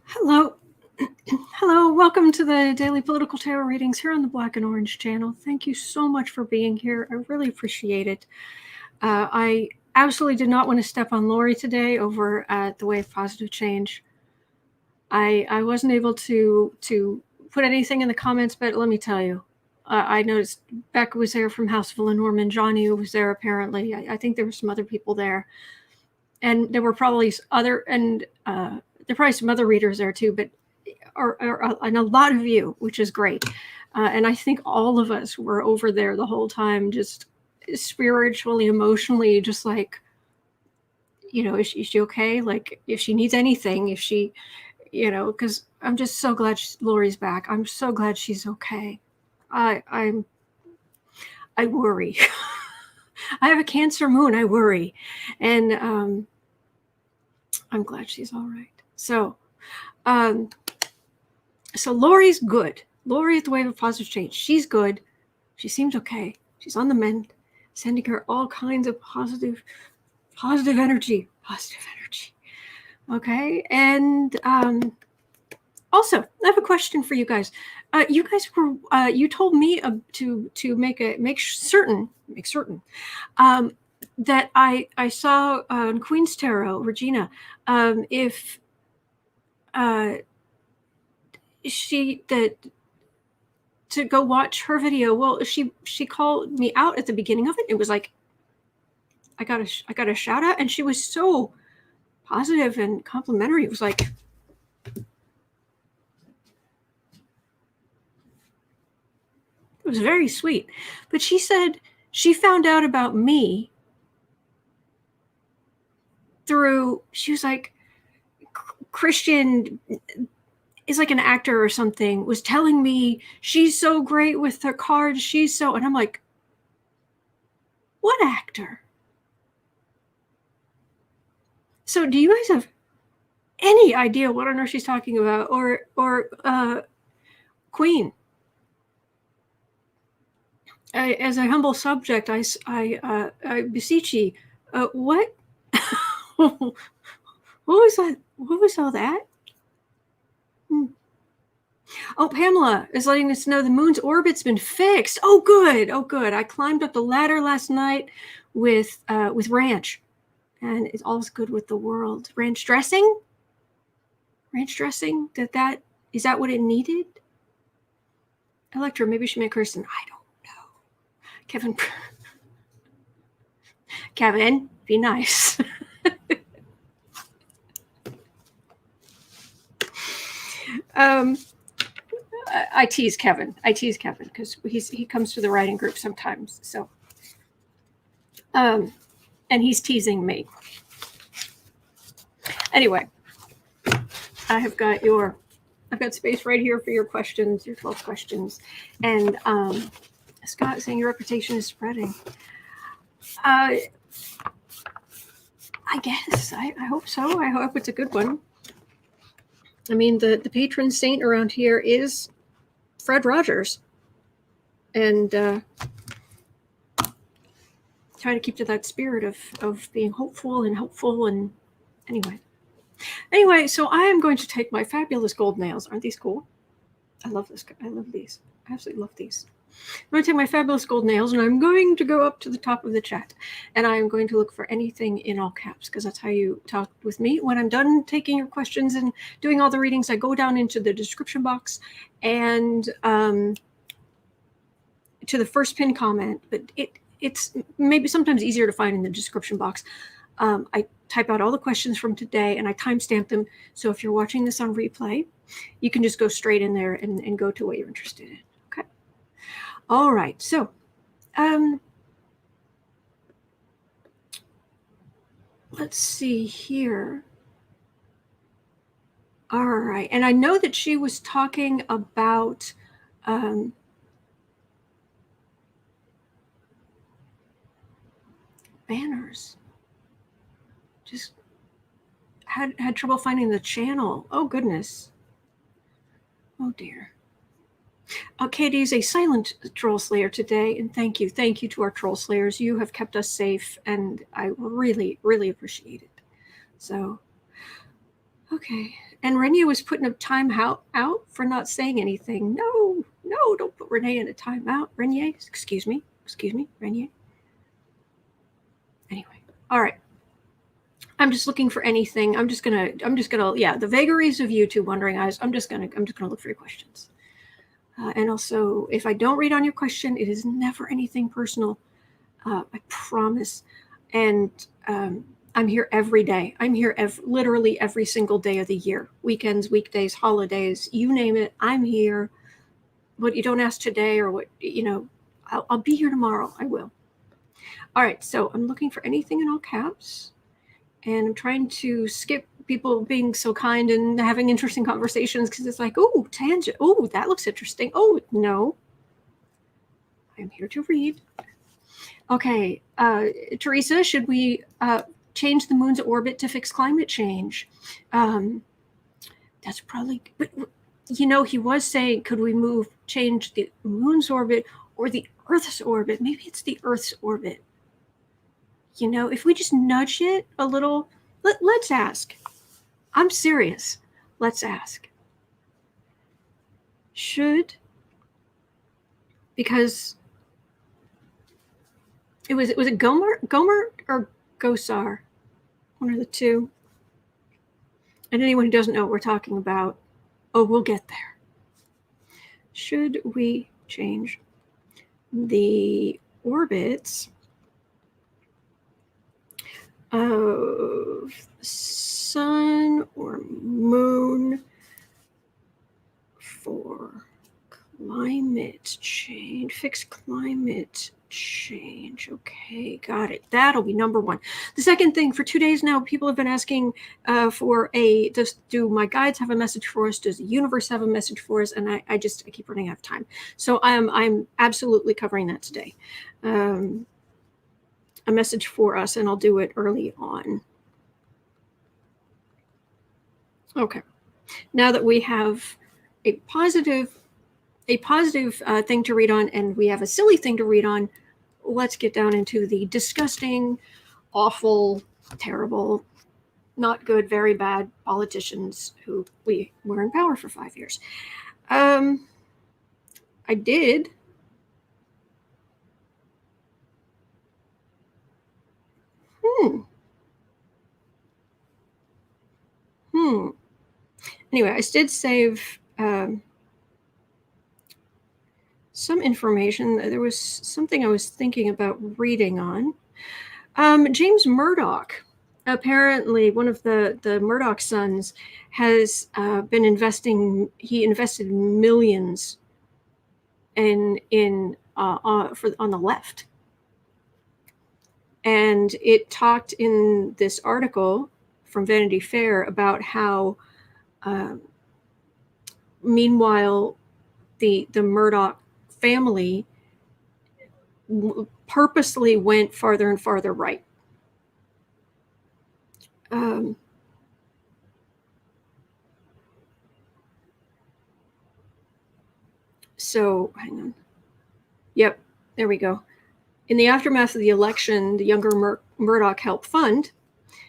Hello. Hello. Welcome to the Daily Political Tarot Readings here on the Black and Orange channel. Thank you so much for being here. I really appreciate it. I absolutely did not want to step on Lori today over at the Way of Positive Change. I wasn't able to put anything in the comments, but let me tell you, I noticed Becca was there from House of Lenormand. Johnny was there apparently. I think there were some other people there. And there were probably there are probably some other readers there too, but and a lot of you, which is great. And I think all of us were over there the whole time, just spiritually, emotionally, just like, is she okay? Like, if she needs anything, if she, because I'm just so glad Lori's back. I'm so glad she's okay. I worry. I have a Cancer moon. I worry. And I'm glad she's all right. So Lori's good. Lori at the Wave of Positive Change. She's good. She seems okay. She's on the mend. Sending her all kinds of positive energy. Positive energy. Okay. And also, I have a question for you guys. You guys were you told me to make certain that I saw on Queen's Tarot, Regina, if to go watch her video. Well, she called me out at the beginning of it. It was like I got a shout out, and she was so positive and complimentary. It was like, it was very sweet. But she said she found out about me through, she was like, Christian is like an actor or something, was telling me she's so great with her cards. She's so, and I'm like, what actor? So do you guys have any idea what on earth she's talking about? Or Queen? As a humble subject, I beseech ye, what? What was that? What was all that? Oh, Pamela is letting us know the moon's orbit's been fixed. Oh, good. Oh, good. I climbed up the ladder last night with ranch, and it's all's good with the world. Ranch dressing? Ranch dressing? Is that what it needed? Electra, maybe she met Kirsten. I don't know. Kevin, be nice. I tease Kevin because he comes to the writing group sometimes. So, and he's teasing me. Anyway, I've got space right here for your questions, your 12 questions. And Scott saying your reputation is spreading. I guess. I hope so. I hope it's a good one. I mean, the patron saint around here is Fred Rogers. And try to keep to that spirit of being hopeful and helpful. And anyway, so I am going to take my fabulous gold nails. Aren't these cool? I love this. I love these. I absolutely love these. I'm going to take my fabulous gold nails, and I'm going to go up to the top of the chat, and I am going to look for anything in all caps, because that's how you talk with me. When I'm done taking your questions and doing all the readings, I go down into the description box and to the first pinned comment, but it's maybe sometimes easier to find in the description box. I type out all the questions from today, and I timestamp them, so if you're watching this on replay, you can just go straight in there and go to what you're interested in. Okay. All right. So, let's see here. All right. And I know that she was talking about banners. Just had trouble finding the channel. Oh, goodness. Oh, dear. Katie is a silent troll slayer today, and thank you to our troll slayers. You have kept us safe, and I really, really appreciate it. So, Okay. And Renier was putting a timeout out for not saying anything. No, don't put Renee in a timeout. Renier, excuse me, Renier. Anyway, all right. I'm just looking for anything. I'm just gonna, yeah, the vagaries of YouTube Wondering Eyes. I'm just gonna look for your questions. And also, if I don't read on your question, it is never anything personal. I promise. And I'm here every day. I'm here literally every single day of the year. Weekends, weekdays, holidays, you name it. I'm here. What you don't ask today, or what, I'll be here tomorrow. I will. All right. So I'm looking for anything in all caps. And I'm trying to skip people being so kind and having interesting conversations, because it's like, oh, tangent. Oh, that looks interesting. Oh, no. I'm here to read. Okay. Teresa, should we change the moon's orbit to fix climate change? That's probably, but he was saying, could we change the moon's orbit or the Earth's orbit? Maybe it's the Earth's orbit. If we just nudge it a little, let's ask. I'm serious. Let's ask. Because was it Gohmert or Gosar? One of the two. And anyone who doesn't know what we're talking about, we'll get there. Should we change the orbits of sun or moon for climate change? Fix climate change. Okay, got it. That'll be number one. The second thing, for 2 days now, people have been asking do my guides have a message for us? Does the universe have a message for us? And I keep running out of time. So I'm absolutely covering that today. A message for us, and I'll do it early on. Okay. Now that we have a positive thing to read on, and we have a silly thing to read on, let's get down into the disgusting, awful, terrible, not good, very bad politicians who were in power for 5 years. I did Anyway, I did save some information. There was something I was thinking about reading on. James Murdoch, apparently one of the Murdoch sons, has been investing. He invested millions on the left, and it talked in this article from Vanity Fair about how, meanwhile, the Murdoch family purposely went farther and farther right. So hang on. Yep, there we go. In the aftermath of the election, the younger Murdoch helped fund.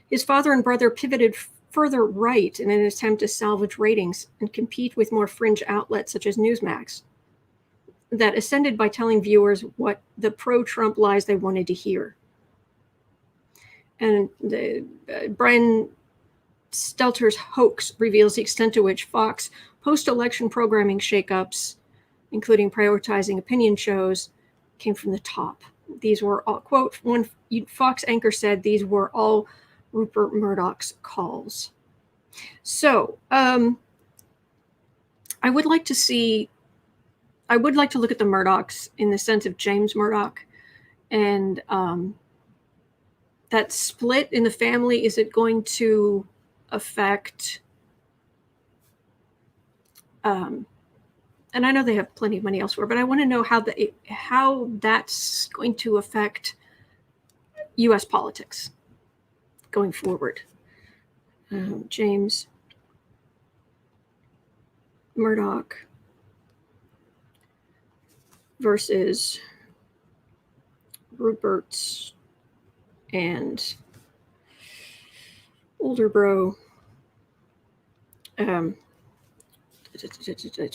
His father and brother pivoted further right in an attempt to salvage ratings and compete with more fringe outlets such as Newsmax that ascended by telling viewers what the pro-Trump lies they wanted to hear. And Brian Stelter's hoax reveals the extent to which Fox post-election programming shakeups, including prioritizing opinion shows, came from the top. These were all, quote, one Fox anchor said, these were all Rupert Murdoch's calls. So I would like to look at the Murdochs in the sense of James Murdoch, and that split in the family. Is it going to affect, and I know they have plenty of money elsewhere, but I want to know how that's going to affect U.S. politics going forward. James Murdoch versus Rupert and older bro It's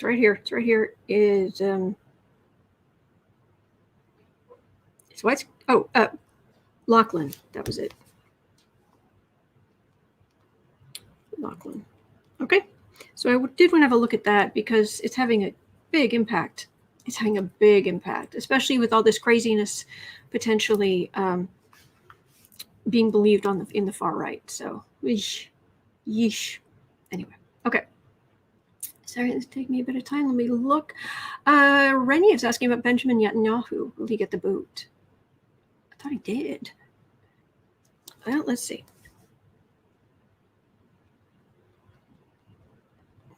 right here. It's right here. Is it's what's Lachlan. That was it. Lachlan. Okay. So I did want to have a look at that because it's having a big impact. It's having a big impact, especially with all this craziness potentially being believed in the far right. So, yeesh. Anyway, okay. Sorry, it's taking me a bit of time. Let me look. Rennie is asking about Benjamin Netanyahu. Will he get the boot? I thought he did. Well, let's see.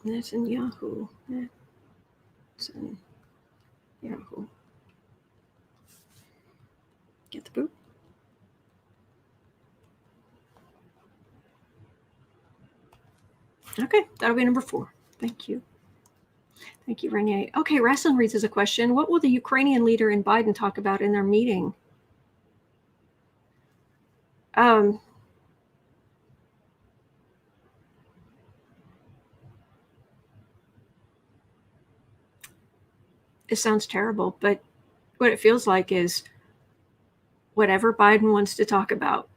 Netanyahu. Get the boot. Okay, that'll be number 4. Thank you. Thank you, Renier. Okay, Rasslin reads as a question. What will the Ukrainian leader and Biden talk about in their meeting? It sounds terrible, but what it feels like is whatever Biden wants to talk about.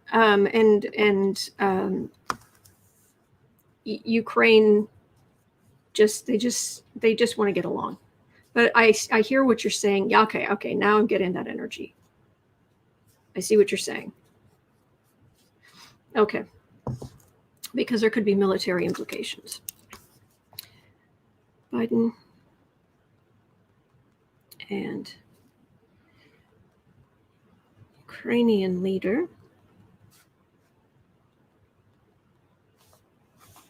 Ukraine they just want to get along. But I hear what you're saying. Yeah, okay. Now I'm getting that energy. I see what you're saying. Okay. Because there could be military implications. Biden and Ukrainian leader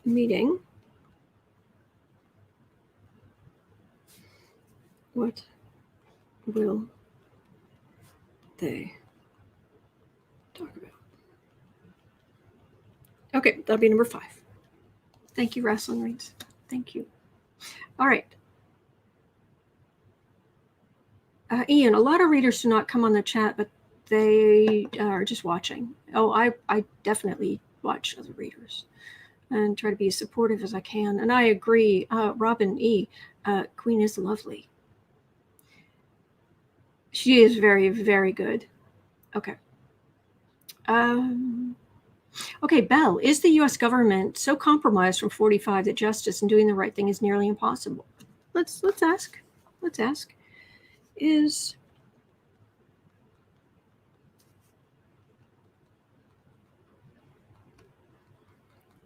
meeting. What will they talk about? Okay, that'll be number 5. Thank you, Rasslin Reads. Thank you. All right. Ian, a lot of readers do not come on the chat, but they are just watching. Oh, I definitely watch other readers and try to be as supportive as I can. And I agree, Robin E., Queen is lovely. She is very, very good. Okay. Okay, Bell, is the U.S. government so compromised from 45 that justice and doing the right thing is nearly impossible? Let's ask. Let's ask. Is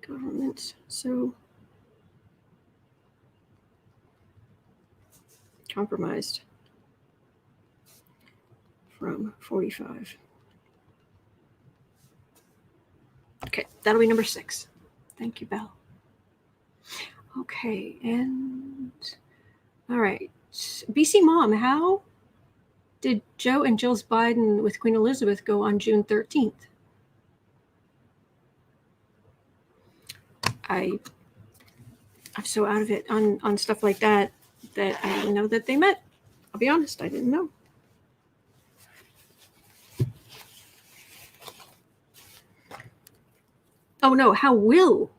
government so compromised from 45? Okay, that'll be number 6. Thank you, Belle. Okay, and all right. BC Mom, how did Joe and Jill's Biden with Queen Elizabeth go on June 13th? I'm so out of it on stuff like that I didn't know that they met. I'll be honest, I didn't know. Oh no, how will?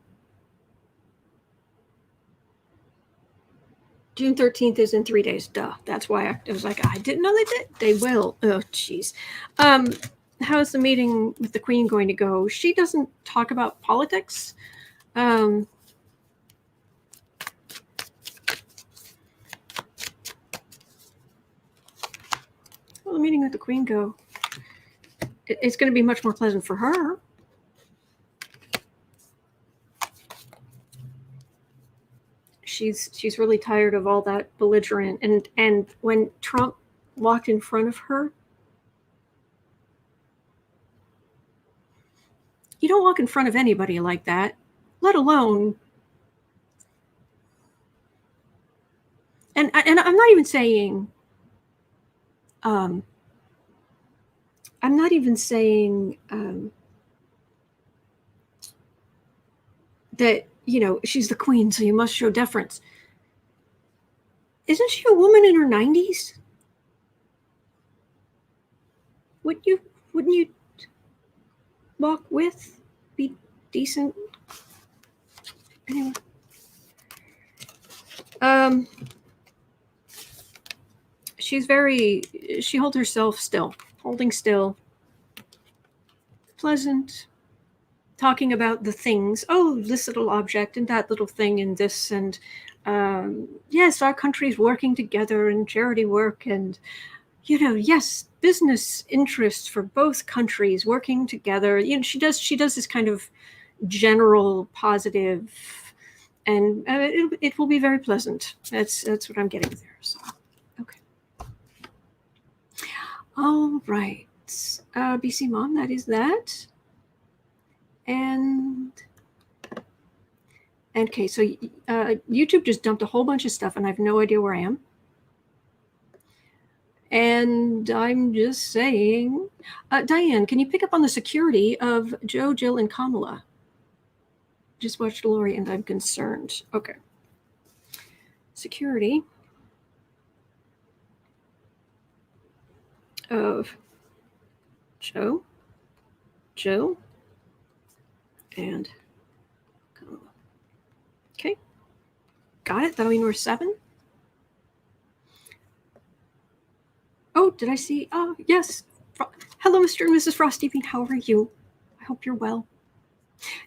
June 13th is in 3 days. Duh. That's why I was like, I didn't know they did. They will. Oh, jeez. How's the meeting with the Queen going to go? She doesn't talk about politics. Well, the meeting with the Queen go? It's going to be much more pleasant for her. She's really tired of all that belligerent, and when Trump walked in front of her, you don't walk in front of anybody like that, let alone. And I'm not even saying. I'm not even saying that, she's the Queen, so you must show deference. Isn't she a woman in her 90s? Wouldn't you walk with, be decent? Anyway, She holds herself still, holding still, pleasant, talking about the things. Oh, this little object and that little thing and this. And yes, our country's working together and charity work and, yes, business interests for both countries working together. She does this kind of general positive, and it will be very pleasant. That's what I'm getting there. So, okay. All right. BC Mom, that is that. And okay, so YouTube just dumped a whole bunch of stuff, and I have no idea where I am. And I'm just saying, Diane, can you pick up on the security of Joe, Jill, and Kamala? Just watched Lori, and I'm concerned. Okay. Security of Joe, Jill, and Kamala. Okay. Got it. That'll mean we're 7. Oh, did I see? Oh, yes. Hello, Mr. and Mrs. Frosty. How are you? I hope you're well.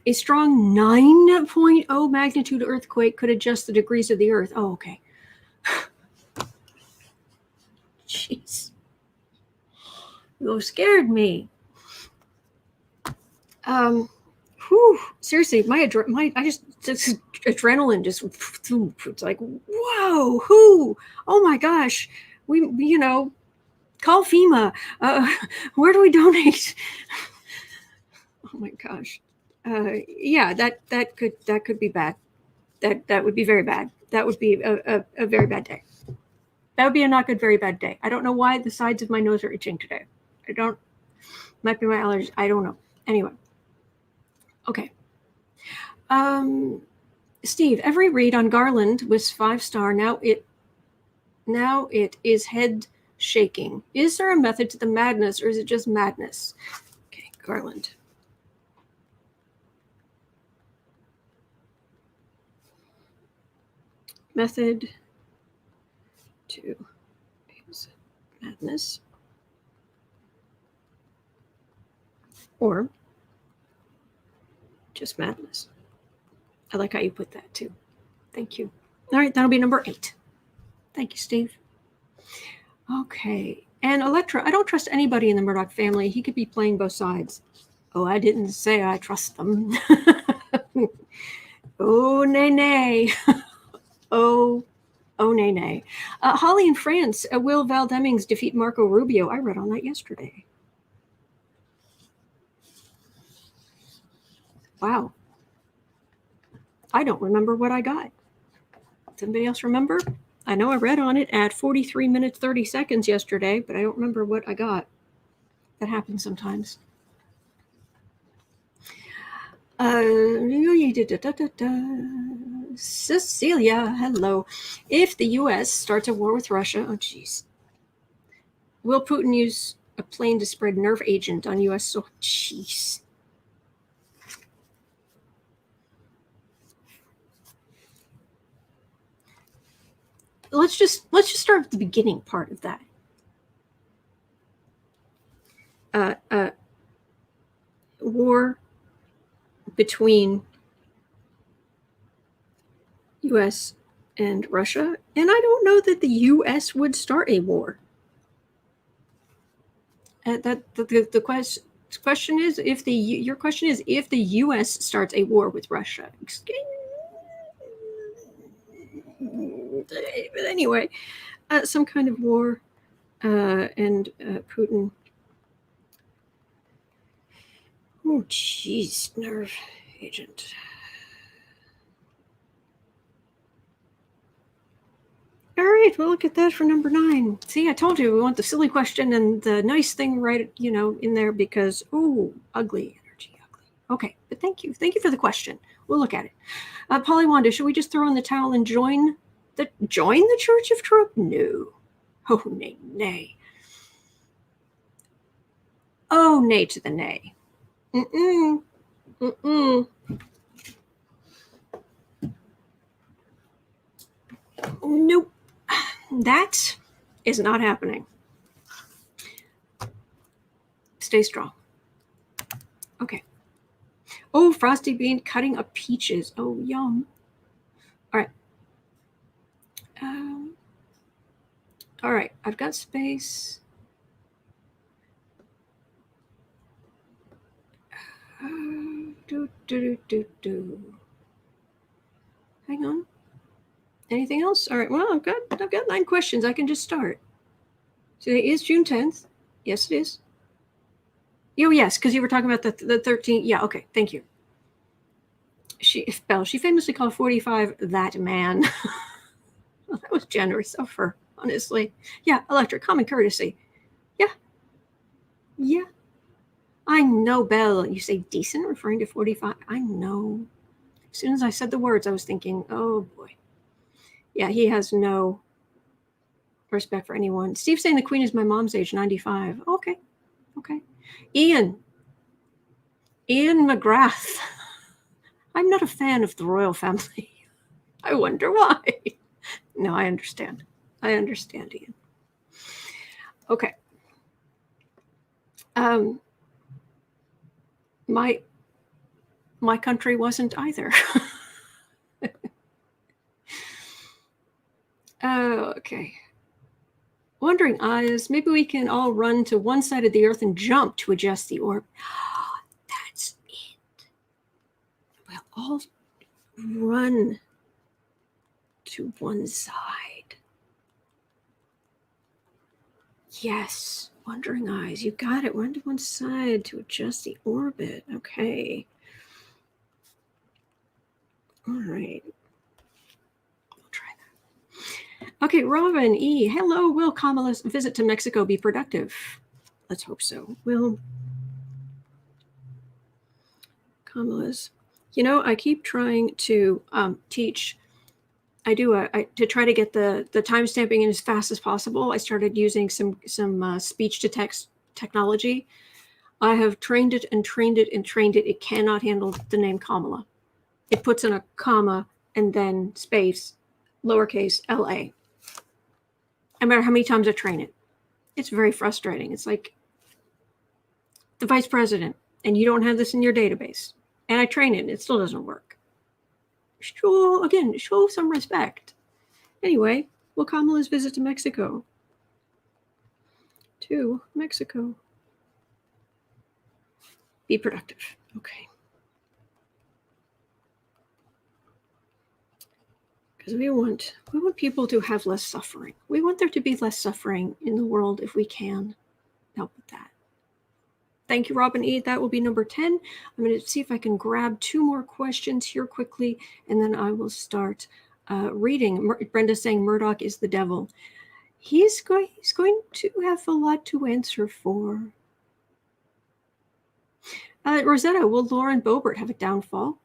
A strong 9.0 magnitude earthquake could adjust the degrees of the Earth. Oh, okay. Jeez. You scared me. Seriously, this adrenaline just, it's like, whoa, who? Oh my gosh. We call FEMA. Where do we donate? Oh my gosh. Yeah, that could be bad. That would be very bad. That would be a very bad day. That would be a not good, very bad day. I don't know why the sides of my nose are itching today. Might be my allergies. I don't know. Anyway. Okay. Steve, every read on Garland was 5-star. Now it is head shaking. Is there a method to the madness, or is it just madness? Okay, Garland. Method to his madness, or just madness. I like how you put that too. Thank you. All right, that'll be number 8. Thank you, Steve. Okay, and Electra, I don't trust anybody in the Murdoch family. He could be playing both sides. Oh, I didn't say I trust them. Oh, nay. Oh, nay. Holly in France, will Val Demings defeat Marco Rubio? I read on that yesterday. Wow. I don't remember what I got. Does anybody else remember? I know I read on it at 43 minutes, 30 seconds yesterday, but I don't remember what I got. That happens sometimes. Cecilia, hello. If the U.S. starts a war with Russia, oh jeez, will Putin use a plane to spread nerve agent on U.S. soil? Jeez. Let's just start at the beginning part of that. War between U.S. and Russia, and I don't know that the U.S. would start a war. The question is your question is if the U.S. starts a war with Russia. But anyway, some kind of war, and Putin. Oh, jeez, nerve agent. All right, we'll look at that for number 9. See, I told you we want the silly question and the nice thing right, in there because, ugly energy, ugly. Okay, but thank you for the question. We'll look at it. Polly Wanda, should we just throw in the towel and join the Church of Trump? No. Oh, nay. Oh, nay to the nay. Mm-mm. That is not happening. Stay strong. Okay. Oh, Frosty Bean cutting up peaches. Oh, yum. All right. All right. I've got space. Hang on. Anything else? All right. Well, I've got 9 questions. I can just start. Today is June 10th. Yes, it is. Oh, yes, because you were talking about the 13th. Yeah, okay. Thank you. She famously called 45 that man. Well, that was generous of her, honestly. Yeah, Electric, common courtesy. Yeah. Yeah. I know, Belle. You say decent, referring to 45. I know. As soon as I said the words, I was thinking, oh, boy. Yeah, he has no respect for anyone. Steve's saying the Queen is my mom's age, 95. Okay. Okay. Ian McGrath. I'm not a fan of the royal family. I wonder why. No, I understand. Ian. Okay. My country wasn't either. Okay. Wandering eyes. Maybe we can all run to one side of the earth and jump to adjust the orb. That's it. We'll all run to one side. Yes. Wandering eyes. You got it. Run to one side to adjust the orbit. Okay. All right. We'll try that. Okay, Robin E. Hello. Will Kamala's visit to Mexico be productive? Let's hope so. Will Kamala's. I keep trying to teach. I do to try to get the time stamping in as fast as possible. I started using some speech to text technology. I have trained it. It cannot handle the name Kamala. It puts in a comma and then space, lowercase LA. No matter how many times I train it, it's very frustrating. It's like the vice president, and you don't have this in your database. And I train it, and it still doesn't work. Show some respect. Anyway, will Kamala's visit to Mexico? To Mexico. Be productive. Okay. Because we want people to have less suffering. We want there to be less suffering in the world if we can help with that. Thank you, Robin E. That will be number 10. I'm going to see if I can grab 2 more questions here quickly, and then I will start reading. Brenda's saying Murdoch is the devil. He's going to have a lot to answer for. Rosetta, will Lauren Boebert have a downfall?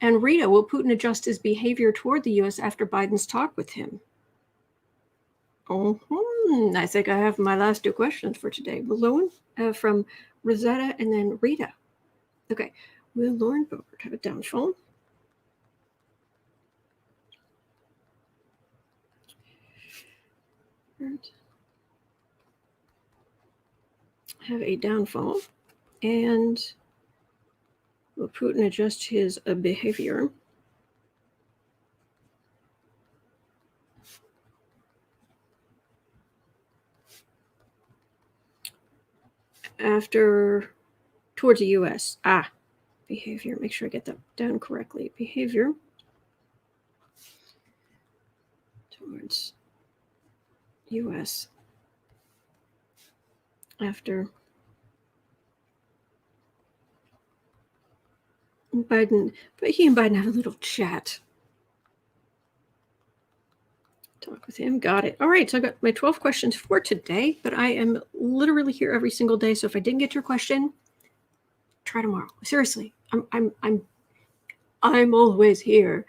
And Rita, will Putin adjust his behavior toward the U.S. after Biden's talk with him? I think I have my last 2 questions for today. Will Lauren, from Rosetta and then Rita. Okay. Will Lauren Boebert have a downfall? Have a downfall. And will Putin adjust his behavior? Towards the U.S. Behavior. Make sure I get that down correctly. Behavior towards U.S. after Biden. But he and Biden have a little chat. Talk with him. Got it. All right. So I got my 12 questions for today, but I am literally here every single day. So if I didn't get your question, try tomorrow. Seriously, I'm always here.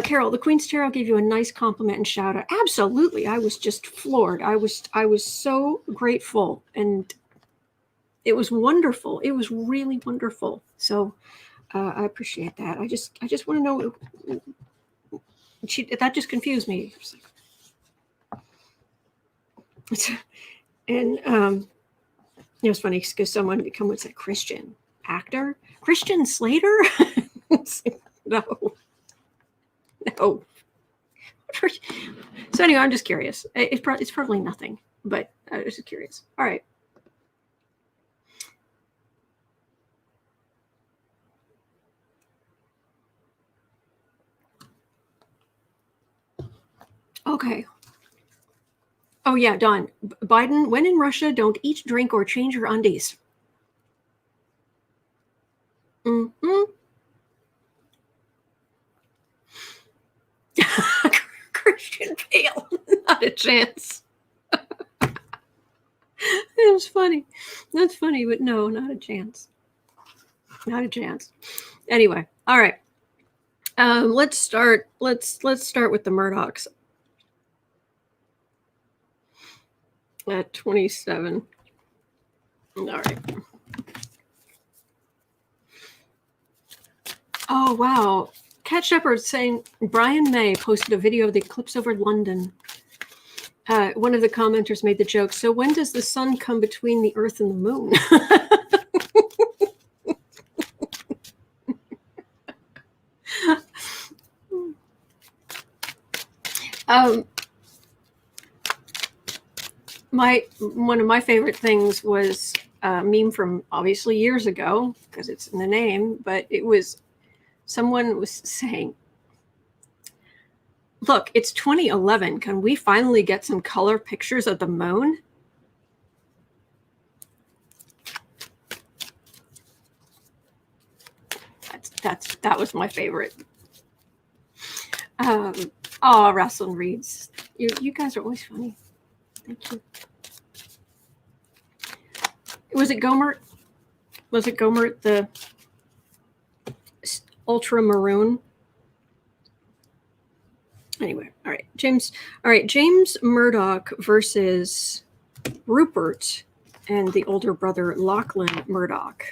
Carol, the Queen's Tarot gave you a nice compliment and shout out. Absolutely. I was just floored. I was so grateful, and it was wonderful. It was really wonderful. So I appreciate that. I just want to know. That just confused me. And it was funny because someone would say Christian actor, Christian Slater. No. So anyway, I'm just curious. It's probably nothing, but I was just curious. All right. Okay. Oh yeah, Don. Biden, when in Russia, don't eat, drink, or change your undies. Mm-hmm. Christian Bale, not a chance. It was funny. That's funny, but no, not a chance. Not a chance. Anyway, all right. Let's start. Let's start with the Murdochs. At 27. All right. Oh wow. Cat Shepherd saying Brian May posted a video of the eclipse over London. One of the commenters made the joke, so when does the sun come between the Earth and the moon? One of my favorite things was a meme from obviously years ago, because it's in the name, but it was someone was saying, look, it's 2011. Can we finally get some color pictures of the moon? That was my favorite. Oh, Russell Reeds. You guys are always funny. Thank you. Was it Gohmert? Was it Gohmert, the ultra maroon? Anyway, all right. James Murdoch versus Rupert and the older brother Lachlan Murdoch.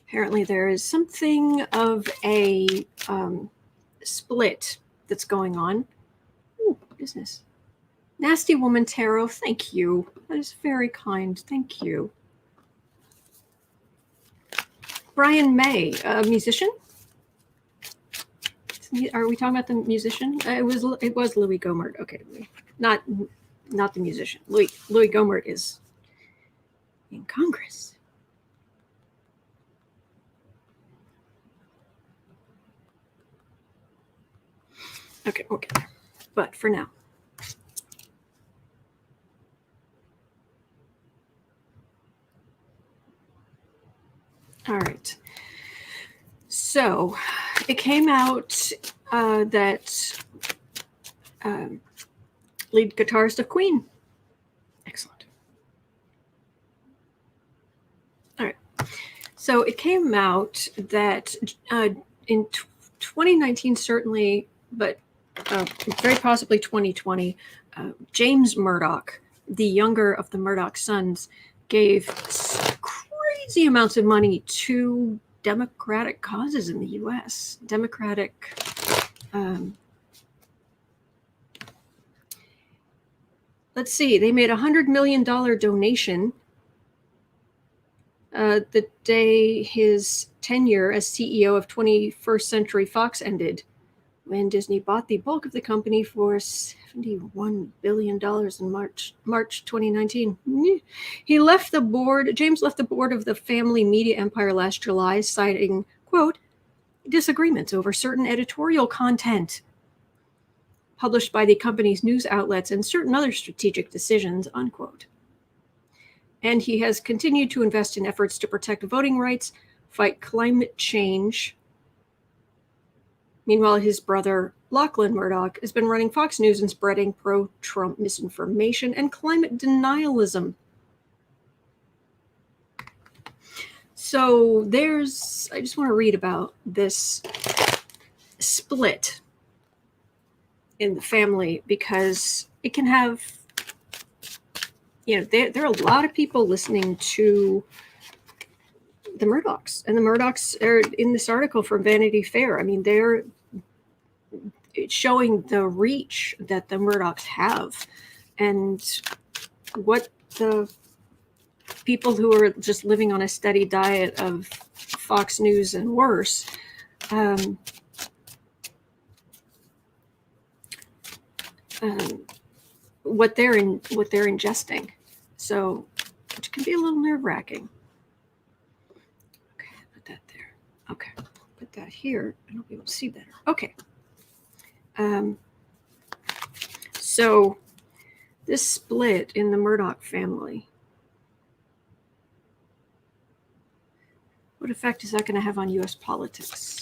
Apparently there is something of a split that's going on. Ooh, business. Nasty Woman Tarot, thank you. That is very kind. Thank you. Brian May, a musician? Are we talking about the musician? It was Louie Gohmert. Okay, not the musician. Louie Gohmert is in Congress. Okay, but for now. All right. So it came out that lead guitarist of Queen. Excellent. All right. So it came out that in 2019, certainly, but very possibly 2020, James Murdoch, the younger of the Murdoch sons, gave crazy amounts of money to democratic causes in the U.S. Democratic let's see, they made $100 million donation the day his tenure as CEO of 21st Century Fox ended, when Disney bought the bulk of the company for $71 billion in March 2019. James left the board of the family media empire last July, citing, quote, disagreements over certain editorial content published by the company's news outlets and certain other strategic decisions, unquote. And he has continued to invest in efforts to protect voting rights, fight climate change. Meanwhile, his brother, Lachlan Murdoch, has been running Fox News and spreading pro-Trump misinformation and climate denialism. So I just want to read about this split in the family, because it can have, there are a lot of people listening to the Murdochs, and the Murdochs are in this article from Vanity Fair. I mean, they're showing the reach that the Murdochs have, and what the people who are just living on a steady diet of Fox News and worse, what they're ingesting. So, which can be a little nerve-wracking. Okay, put that there. Okay, put that here, and I'll be able to see better. Okay. So this split in the Murdoch family, what effect is that going to have on U.S. politics?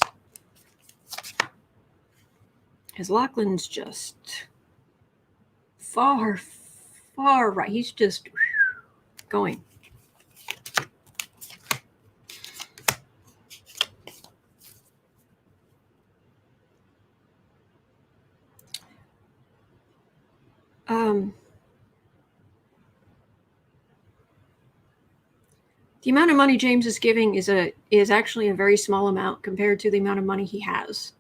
Because Lachlan's just far right. He's just going. The amount of money James is giving is actually a very small amount compared to the amount of money he has.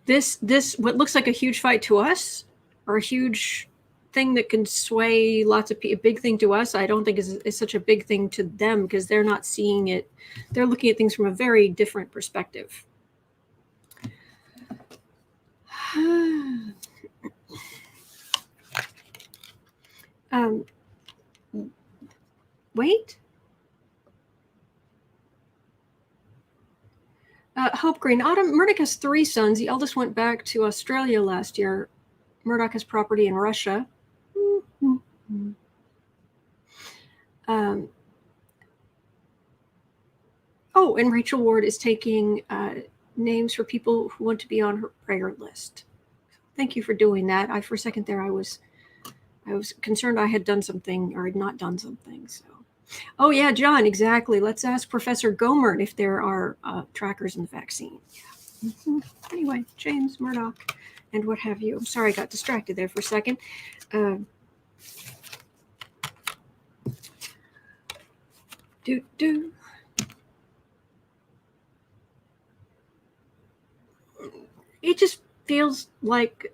This what looks like a huge fight to us, or a huge thing that can sway lots of people, a big thing to us, I don't think is such a big thing to them, because they're not seeing it. They're looking at things from a very different perspective. Wait. Hope Green. Autumn. Murdoch has 3 sons. The eldest went back to Australia last year. Murdoch has property in Russia. Oh, and Rachel Ward is taking names for people who want to be on her prayer list. Thank you for doing that. For a second there, I was concerned I had done something or had not done something. So, oh yeah, John, exactly. Let's ask Professor Gohmert if there are trackers in the vaccine. Yeah. Mm-hmm. Anyway, James Murdoch and what have you. I'm sorry I got distracted there for a second. It just feels like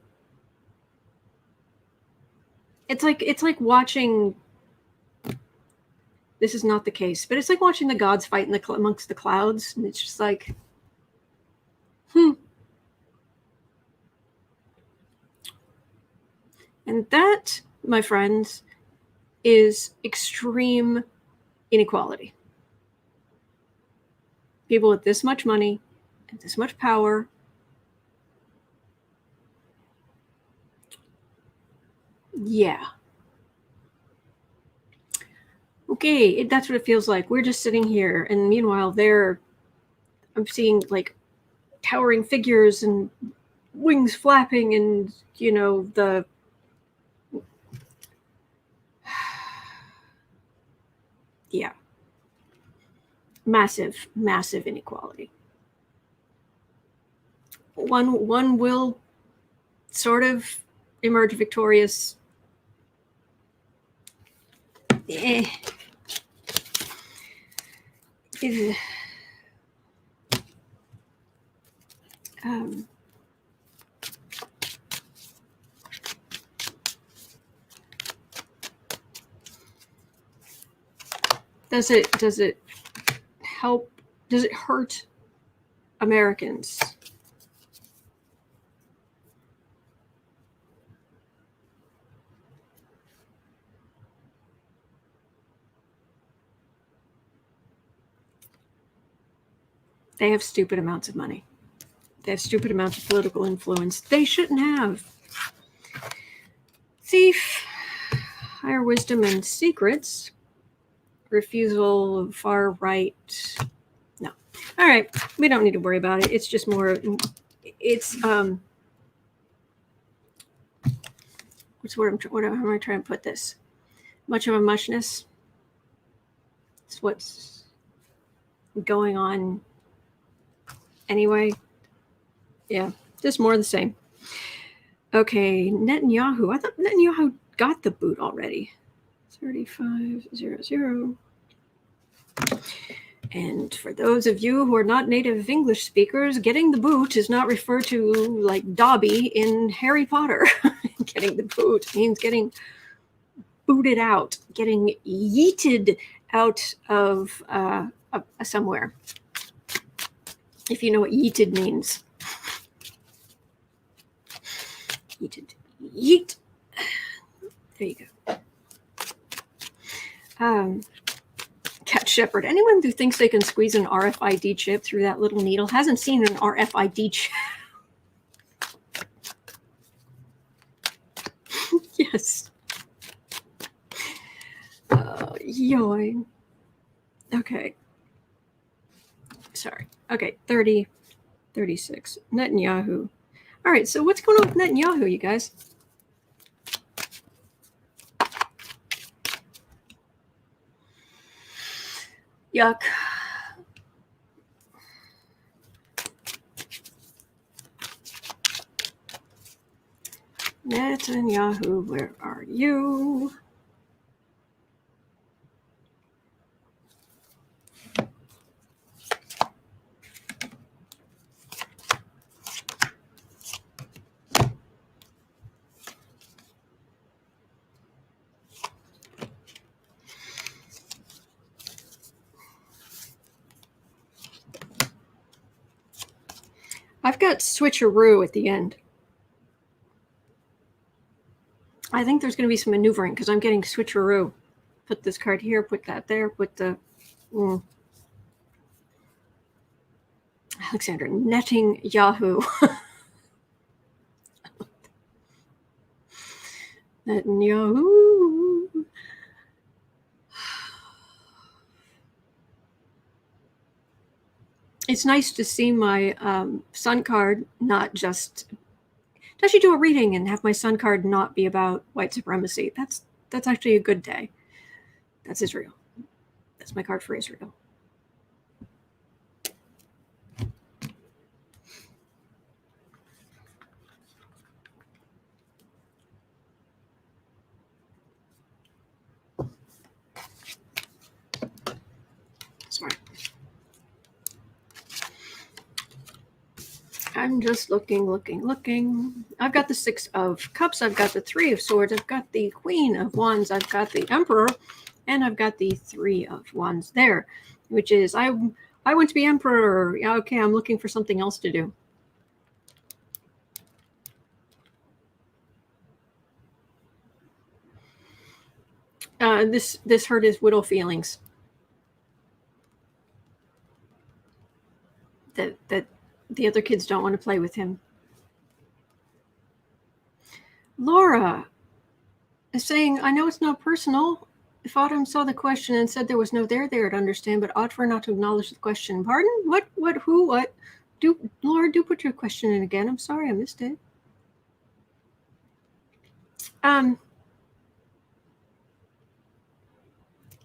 it's like watching. This is not the case, but it's like watching the gods fight amongst the clouds, and it's just like, And that, my friends, is extreme inequality. People with this much money and this much power yeah. Okay, that's what it feels like. We're just sitting here, and meanwhile, I'm seeing like towering figures and wings flapping, and the yeah, massive inequality. One will sort of emerge victorious. Does it help? Does it hurt Americans? They have stupid amounts of money. They have stupid amounts of political influence. They shouldn't have. Thief, higher wisdom and secrets. Refusal of far right. No. All right. We don't need to worry about it. It's just more, it's, how am I trying to put this? Much of a muchness. It's what's going on anyway. Yeah, just more of the same. Okay, Netanyahu. I thought Netanyahu got the boot already. 3500. And for those of you who are not native English speakers, getting the boot is not referred to like Dobby in Harry Potter. Getting the boot means getting booted out, getting yeeted out of somewhere. If you know what yeeted means. Yeeted. Yeet. There you go. Cat Shepherd. Anyone who thinks they can squeeze an RFID chip through that little needle hasn't seen an RFID chip. Yes. Yoy. Okay. Sorry. Okay, 30, 36. Netanyahu. All right, so what's going on with Netanyahu, you guys? Yuck. Netanyahu, where are you? I've got switcheroo at the end. I think there's going to be some maneuvering because I'm getting switcheroo. Put this card here, put that there, put the... Alexander, netting Yahoo. Netanyahu. It's nice to see my sun card not just to actually do a reading and have my sun card not be about white supremacy. That's actually a good day. That's Israel. That's my card for Israel. Sorry. I'm just looking. I've got the 6 of Cups. I've got the 3 of Swords. I've got the Queen of Wands. I've got the Emperor. And I've got the 3 of Wands there, which is I want to be Emperor. Yeah, okay, I'm looking for something else to do. This hurt his widow feelings. That the other kids don't want to play with him. Laura is saying, I know it's not personal. If Autumn saw the question and said there was no there to understand, but ought for her not to acknowledge the question. Pardon? What, who, what? Laura, do put your question in again. I'm sorry, I missed it.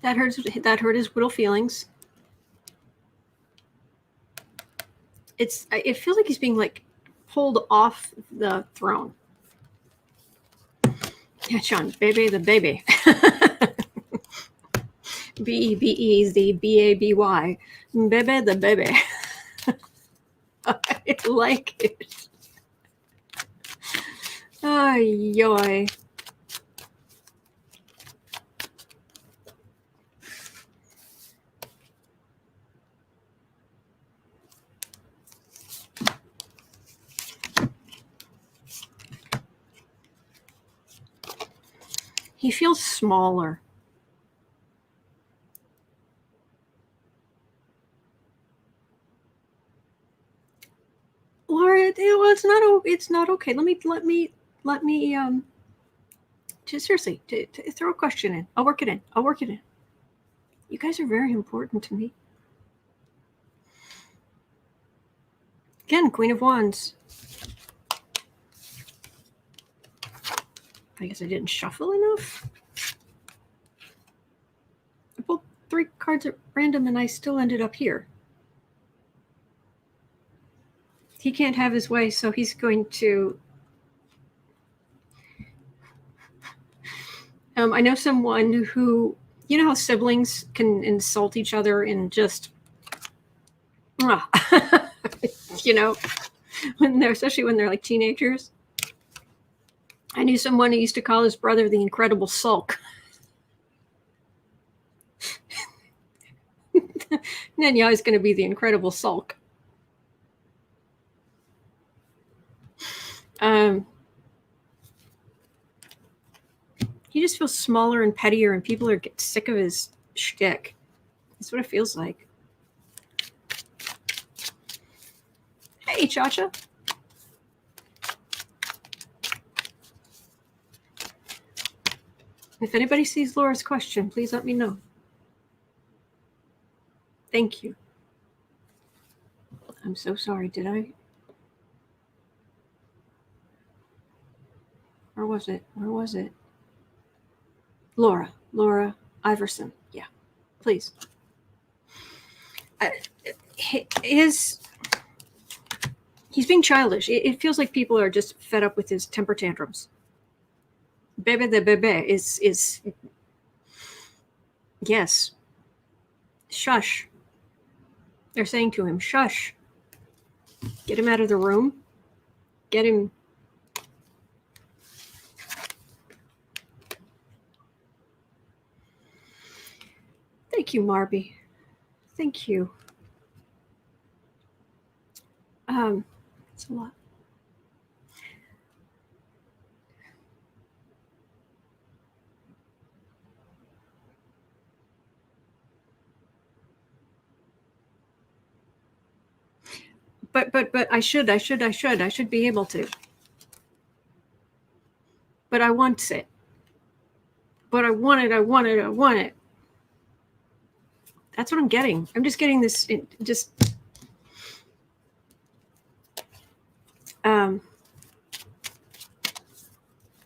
That hurt his widow feelings. It feels like he's being like pulled off the throne. Yeah, Sean, Bebe the baby. BEBEZBABY. Bebe the baby. I like it. Ay, yoy. He feels smaller. Laura, it's not okay. Let me just seriously to throw a question in. I'll work it in. You guys are very important to me. Again, Queen of Wands. I guess I didn't shuffle enough. I pulled 3 cards at random and I still ended up here. He can't have his way, so he's going to... I know someone who, you know how siblings can insult each other in just You know, especially when they're like teenagers. I knew someone who used to call his brother the Incredible Sulk. Netanyahu is going to be the Incredible Sulk. He just feels smaller and pettier, and people are getting sick of his shtick. That's what it feels like. Hey, Chacha. If anybody sees Laura's question, please let me know. Thank you. I'm so sorry. Did I? Where was it? Where was it? Laura Iverson. Yeah, please. He's being childish. It feels like people are just fed up with his temper tantrums. Bebe the Bebe is yes. Shush. They're saying to him, shush. Get him out of the room. Get him. Thank you, Marby. Thank you. It's a lot. But I should be able to. But I want it. But I want it. That's what I'm getting. I'm just getting this.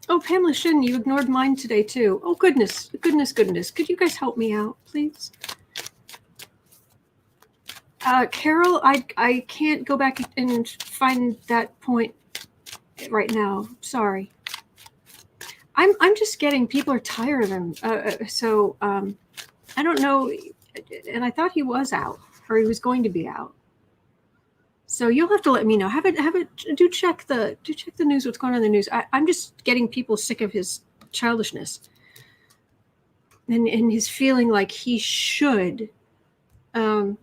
Oh, Pamela Shin, you ignored mine today too. Oh, goodness. Could you guys help me out, please? Carol, I can't go back and find that point right now. Sorry. I'm just getting people are tired of him. I don't know, and I thought he was out, or he was going to be out. So you'll have to let me know. Do check the news. What's going on in the news? I'm just getting people sick of his childishness, and his feeling like he should have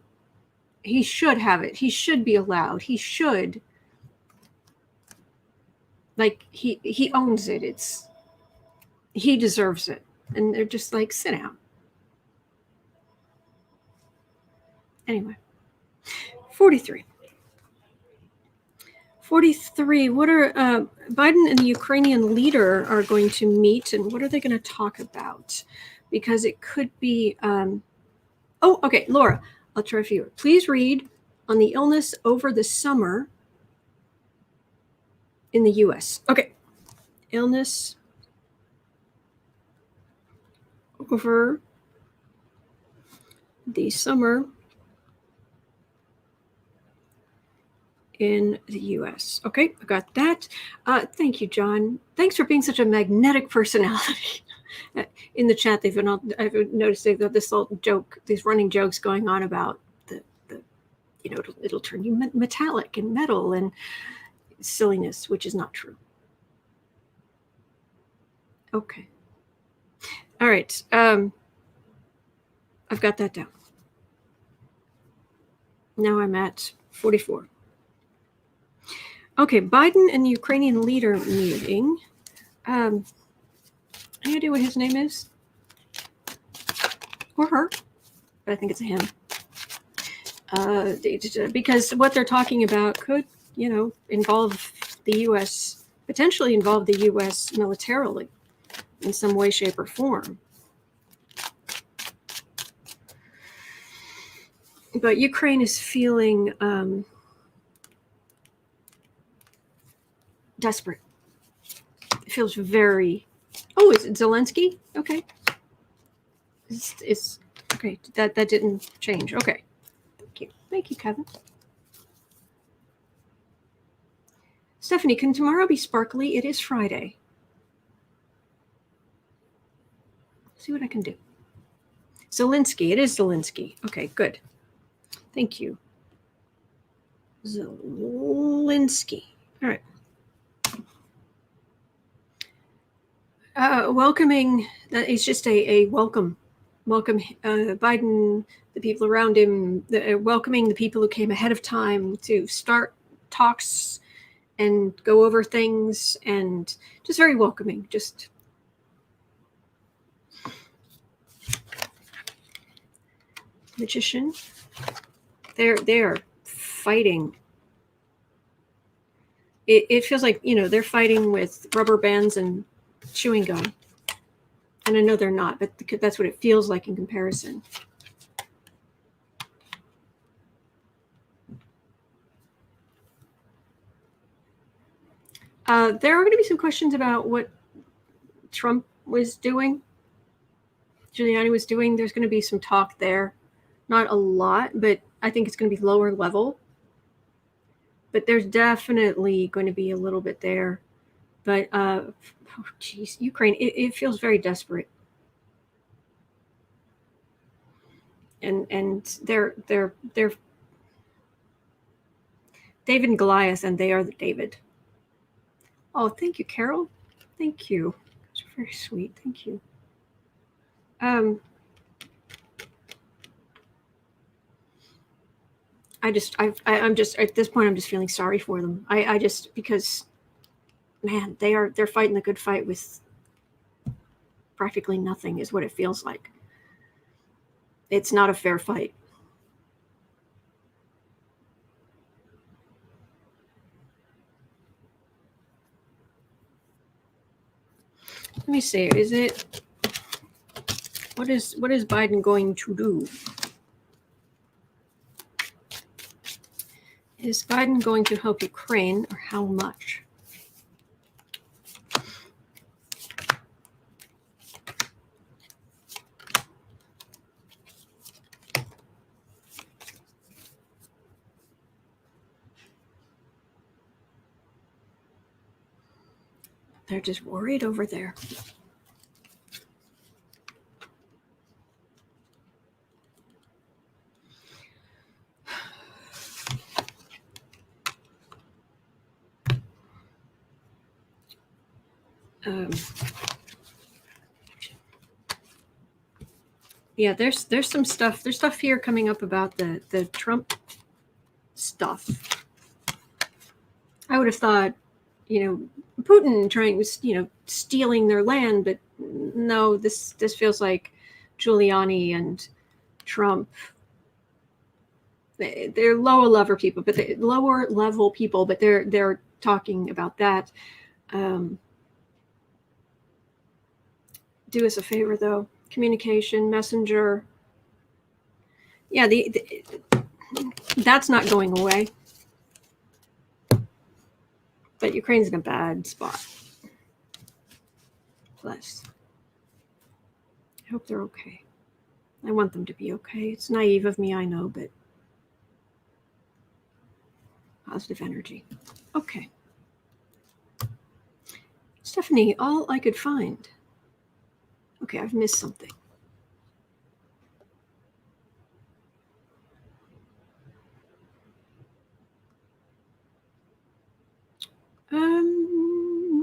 it. He should be allowed. He should, like he owns it. He deserves it, and they're just like, sit down. Anyway, 43. What are Biden and the Ukrainian leader are going to meet, and what are they going to talk about? Because it could be. Okay, Laura, I'll try for you. Please read on the illness over the summer in the U.S. Okay, illness over the summer in the U.S. Okay, I got that. Thank you, John. Thanks for being such a magnetic personality. In the chat, I've noticed they've got this little joke, these running jokes going on about the it'll turn you metallic and metal and silliness, which is not true. Okay. All right. I've got that down. Now I'm at 44. Okay, Biden and the Ukrainian leader meeting. Any idea what his name is? Or her? But I think it's a him. Because what they're talking about could, involve the U.S., potentially involve the U.S. militarily in some way, shape, or form. But Ukraine is feeling desperate. It feels very. Oh, is it Zelinsky? Okay. It's okay. That didn't change. Okay. Thank you, Kevin. Stephanie, can tomorrow be sparkly? It is Friday. See what I can do. Zelinsky. It is Zelinsky. Okay, good. Thank you. Zelinsky. All right. Welcoming, it's just a welcome Biden, the people around him, welcoming the people who came ahead of time to start talks and go over things, and just very welcoming. Just magician. They're fighting. It feels like, they're fighting with rubber bands and chewing gum. And I know they're not, but that's what it feels like in comparison. There are going to be some questions about what Trump was doing, Giuliani was doing. There's going to be some talk there. Not a lot, but I think it's going to be lower level. But there's definitely going to be a little bit there. But, Ukraine, it feels very desperate. And they're David and Goliath, and they are the David. Oh, thank you, Carol. Thank you. It's very sweet. Thank you. I'm just at this point, I'm just feeling sorry for them. Because, man, they're fighting the good fight with practically nothing, is what it feels like. It's not a fair fight. Let me see. What is Biden going to do? Is Biden going to help Ukraine, or how much? They're just worried over there. Yeah, there's some stuff. There's stuff here coming up about the Trump stuff. I would have thought, Putin trying, stealing their land, but no, this feels like Giuliani and Trump. They're lower level people, but they're talking about that. Do us a favor, though. Communication, messenger. Yeah, that's not going away. But Ukraine's in a bad spot. Bless. I hope they're okay. I want them to be okay. It's naive of me, I know, but positive energy. Okay. Stephanie, all I could find. Okay, I've missed something.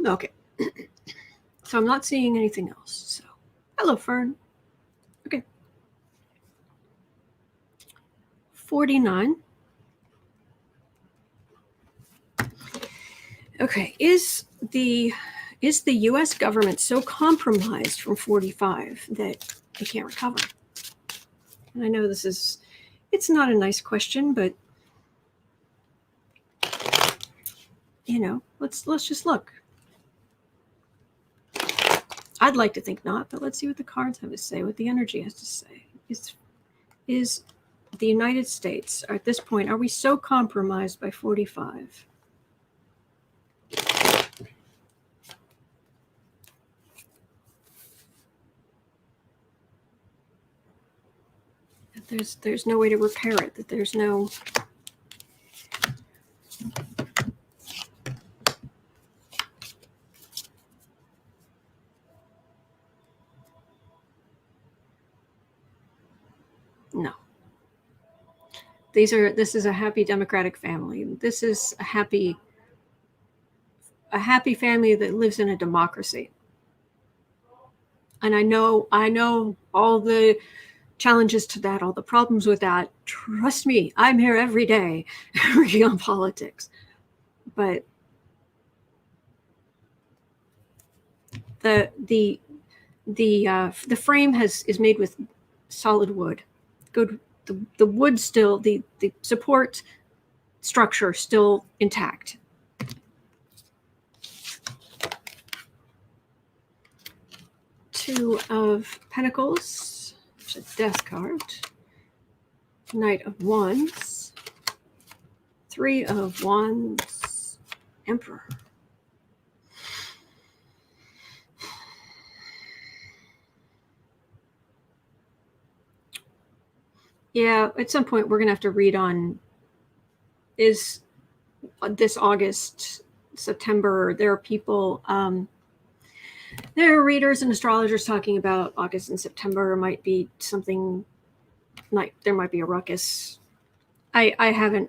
Okay. So I'm not seeing anything else. So, hello, Fern. Okay. 49. Okay, is the U.S. government so compromised from 45 that they can't recover? And I know it's not a nice question, but let's just look. I'd like to think not, but let's see what the cards have to say, what the energy has to say. Is the United States, at this point, are we so compromised by 45? That there's no way to repair it, that there's no... No. This is a happy Democratic family. This is a happy family that lives in a democracy. And I know all the challenges to that, all the problems with that. Trust me, I'm here every day working on politics. But the frame is made with solid wood. Good. The wood still, the support structure still intact. Two of Pentacles, which is a Death card. Knight of Wands. Three of Wands. Emperor. Yeah, at some point we're going to have to read on, is this August, September, there are people, there are readers and astrologers talking about August and September might be something, like there might be a ruckus. I haven't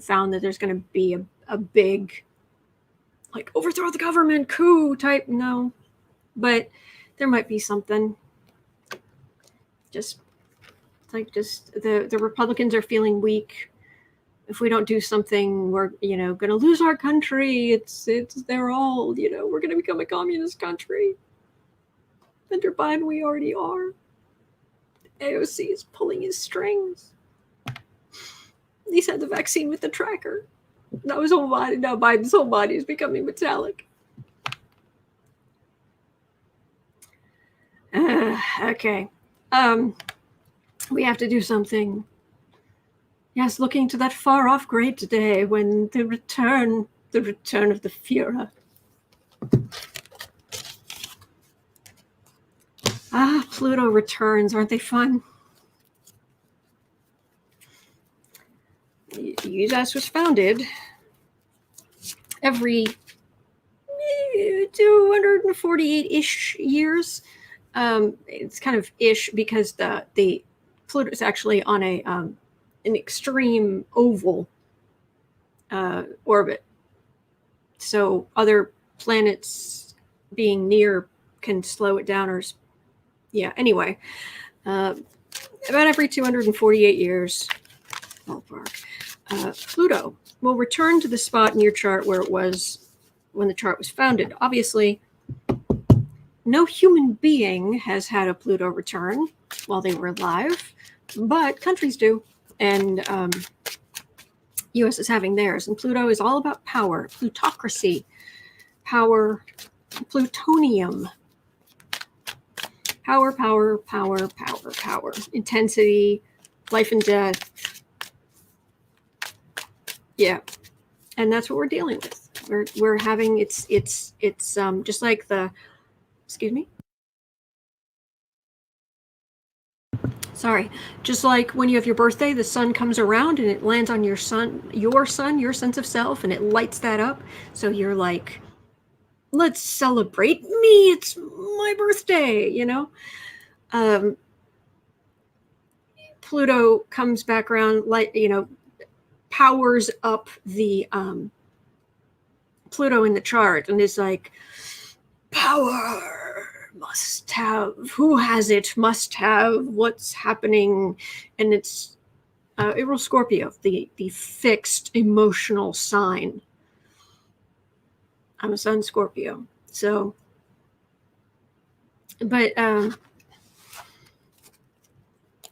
found that there's going to be a big, like, overthrow the government, coup type, no. But there might be something. Just the Republicans are feeling weak. If we don't do something, we're going to lose our country. They're all we're going to become a communist country. Under Biden, we already are. AOC is pulling his strings. He's had the vaccine with the tracker. Now his whole body. Now Biden's whole body is becoming metallic. Okay. We have to do something. Yes, looking to that far-off great day when the return of the Führer. Pluto returns. Aren't they fun? US was founded every 248-ish years. It's kind of ish because the Pluto is actually on an extreme oval orbit. So other planets being near can slow it down or, yeah, anyway. About every 248 years, ballpark, Pluto will return to the spot in your chart where it was when the chart was founded. Obviously, no human being has had a Pluto return while they were alive, but countries do. And US is having theirs. And Pluto is all about power, plutocracy, power, plutonium. Power, power, power, power, power. Intensity, life and death. Yeah. And that's what we're dealing with. We're having it's just like the, excuse me. Sorry, just like when you have your birthday, the sun comes around and it lands on your sense of self, and it lights that up. So you're like, let's celebrate me. It's my birthday, Pluto comes back around, powers up the Pluto in the chart and is like, power. Must have, who has it, must have, what's happening. And it's it rules Scorpio, the fixed emotional sign. I'm a sun Scorpio, so, but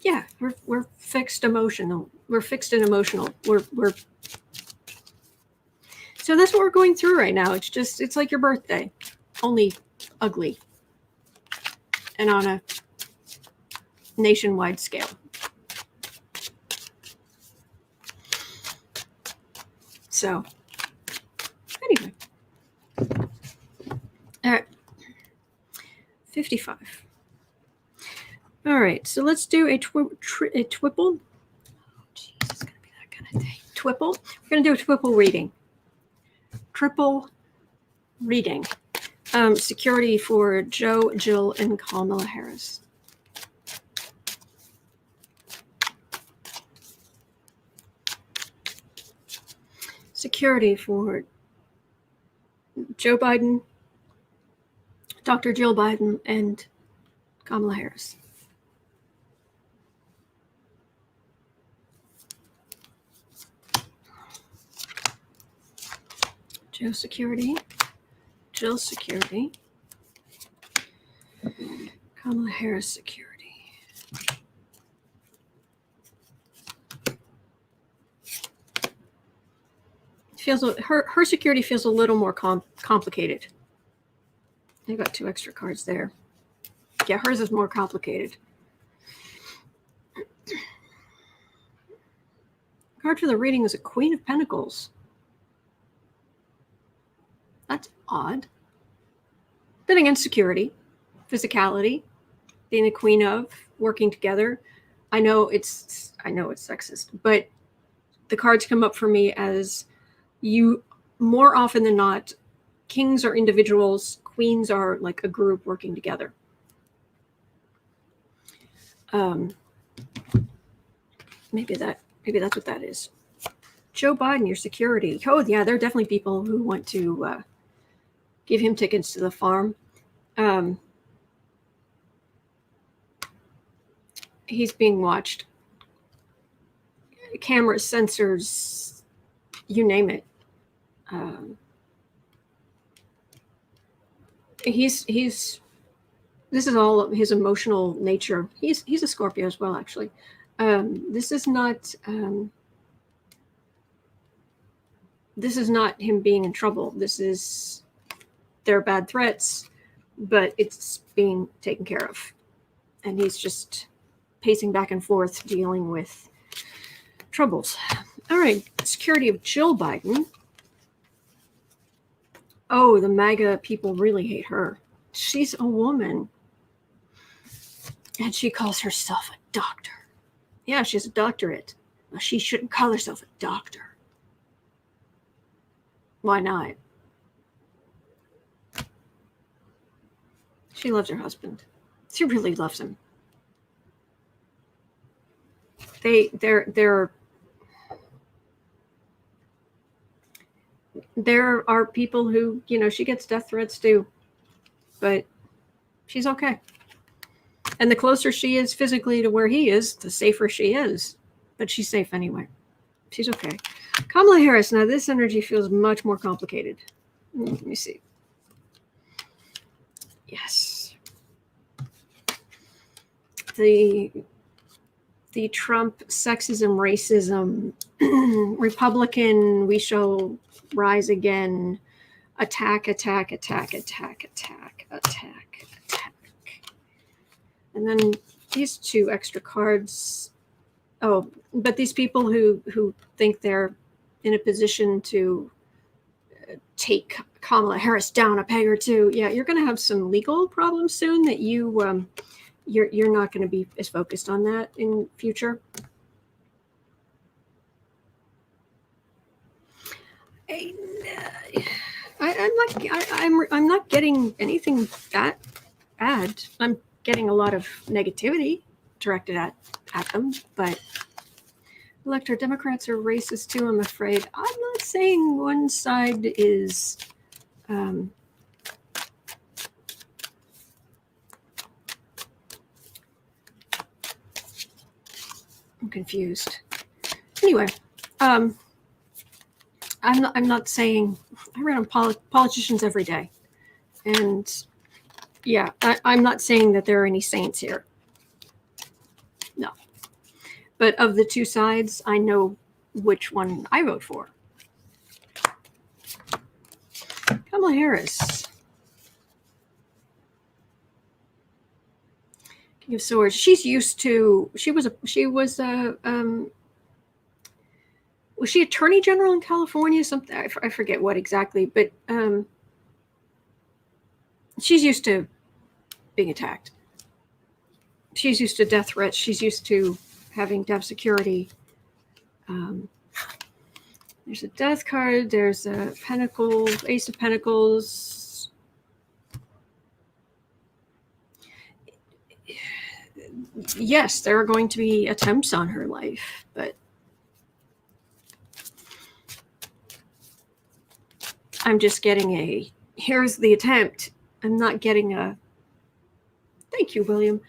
yeah, we're fixed emotional. We're fixed and emotional. We're so that's what we're going through right now. It's like your birthday, only ugly. And on a nationwide scale. So, anyway. All right. 55. All right, so let's do a twipple. Oh, geez, it's going to be that kind of day. Twipple. We're going to do a twipple reading. Triple reading. Security for Joe, Jill, and Kamala Harris. security for Joe Biden, Dr. Jill Biden, and Kamala Harris. Joe security, Jill security, Kamala Harris security. Feels her security feels a little more complicated. I got 2 extra cards there. Yeah, hers is more complicated. Card for the reading is a Queen of Pentacles. That's odd. Then again, security, physicality, being the queen of, working together. I know it's sexist, but the cards come up for me as you, more often than not, kings are individuals, queens are like a group working together. Maybe that's what that is. Joe Biden, your security. Oh yeah, there are definitely people who want to give him tickets to the farm. He's being watched. Cameras, sensors, you name it. This is all of his emotional nature. He's a Scorpio as well, actually. This is not him being in trouble. They're bad threats, but it's being taken care of. And he's just pacing back and forth, dealing with troubles. All right, security of Jill Biden. Oh, the MAGA people really hate her. She's a woman. And she calls herself a doctor. Yeah, she has a doctorate. Well, she shouldn't call herself a doctor. Why not? She loves her husband. She really loves him. There are people who, she gets death threats too, but she's okay. And the closer she is physically to where he is, the safer she is. But she's safe anyway. She's okay. Kamala Harris. Now this energy feels much more complicated. Let me see. Yes. The Trump sexism, racism, Republican, we shall rise again, attack. And then these 2 extra cards. Oh, but these people who think they're in a position to take Kamala Harris down a peg or 2. Yeah, you're going to have some legal problems soon that you're not going to be as focused on that in future. I'm not getting anything that bad. I'm getting a lot of negativity directed at them, but elector Democrats are racist too, I'm afraid. I'm not saying one side is I'm confused. Anyway, I'm not saying, I read on politicians every day, and yeah, I'm not saying that there are any saints here. No. But of the 2 sides, I know which one I vote for. Kamala Harris. King of Swords. She's used to, was she Attorney General in California? Something, I forget what exactly, but she's used to being attacked. She's used to death threats. She's used to having to have security. There's a death card. There's a pentacle, Ace of Pentacles. Yes, there are going to be attempts on her life, but I'm just getting a, here's the attempt. I'm not getting a, thank you, William.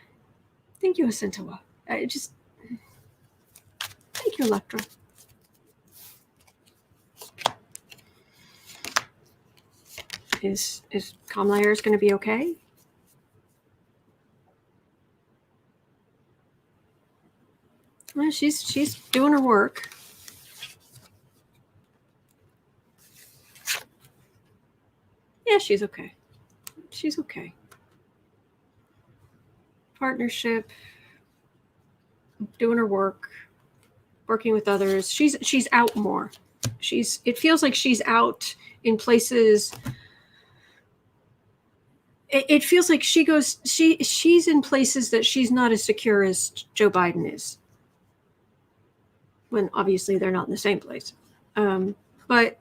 Thank you, Asintawa. Thank you, Electra. Is Kamala Harris going to be okay? Well, she's doing her work. Yeah, she's okay. She's okay. Partnership, doing her work, working with others. She's out more. It feels like she's out in places. It feels like she's in places that she's not as secure as Joe Biden is. When obviously they're not in the same place. But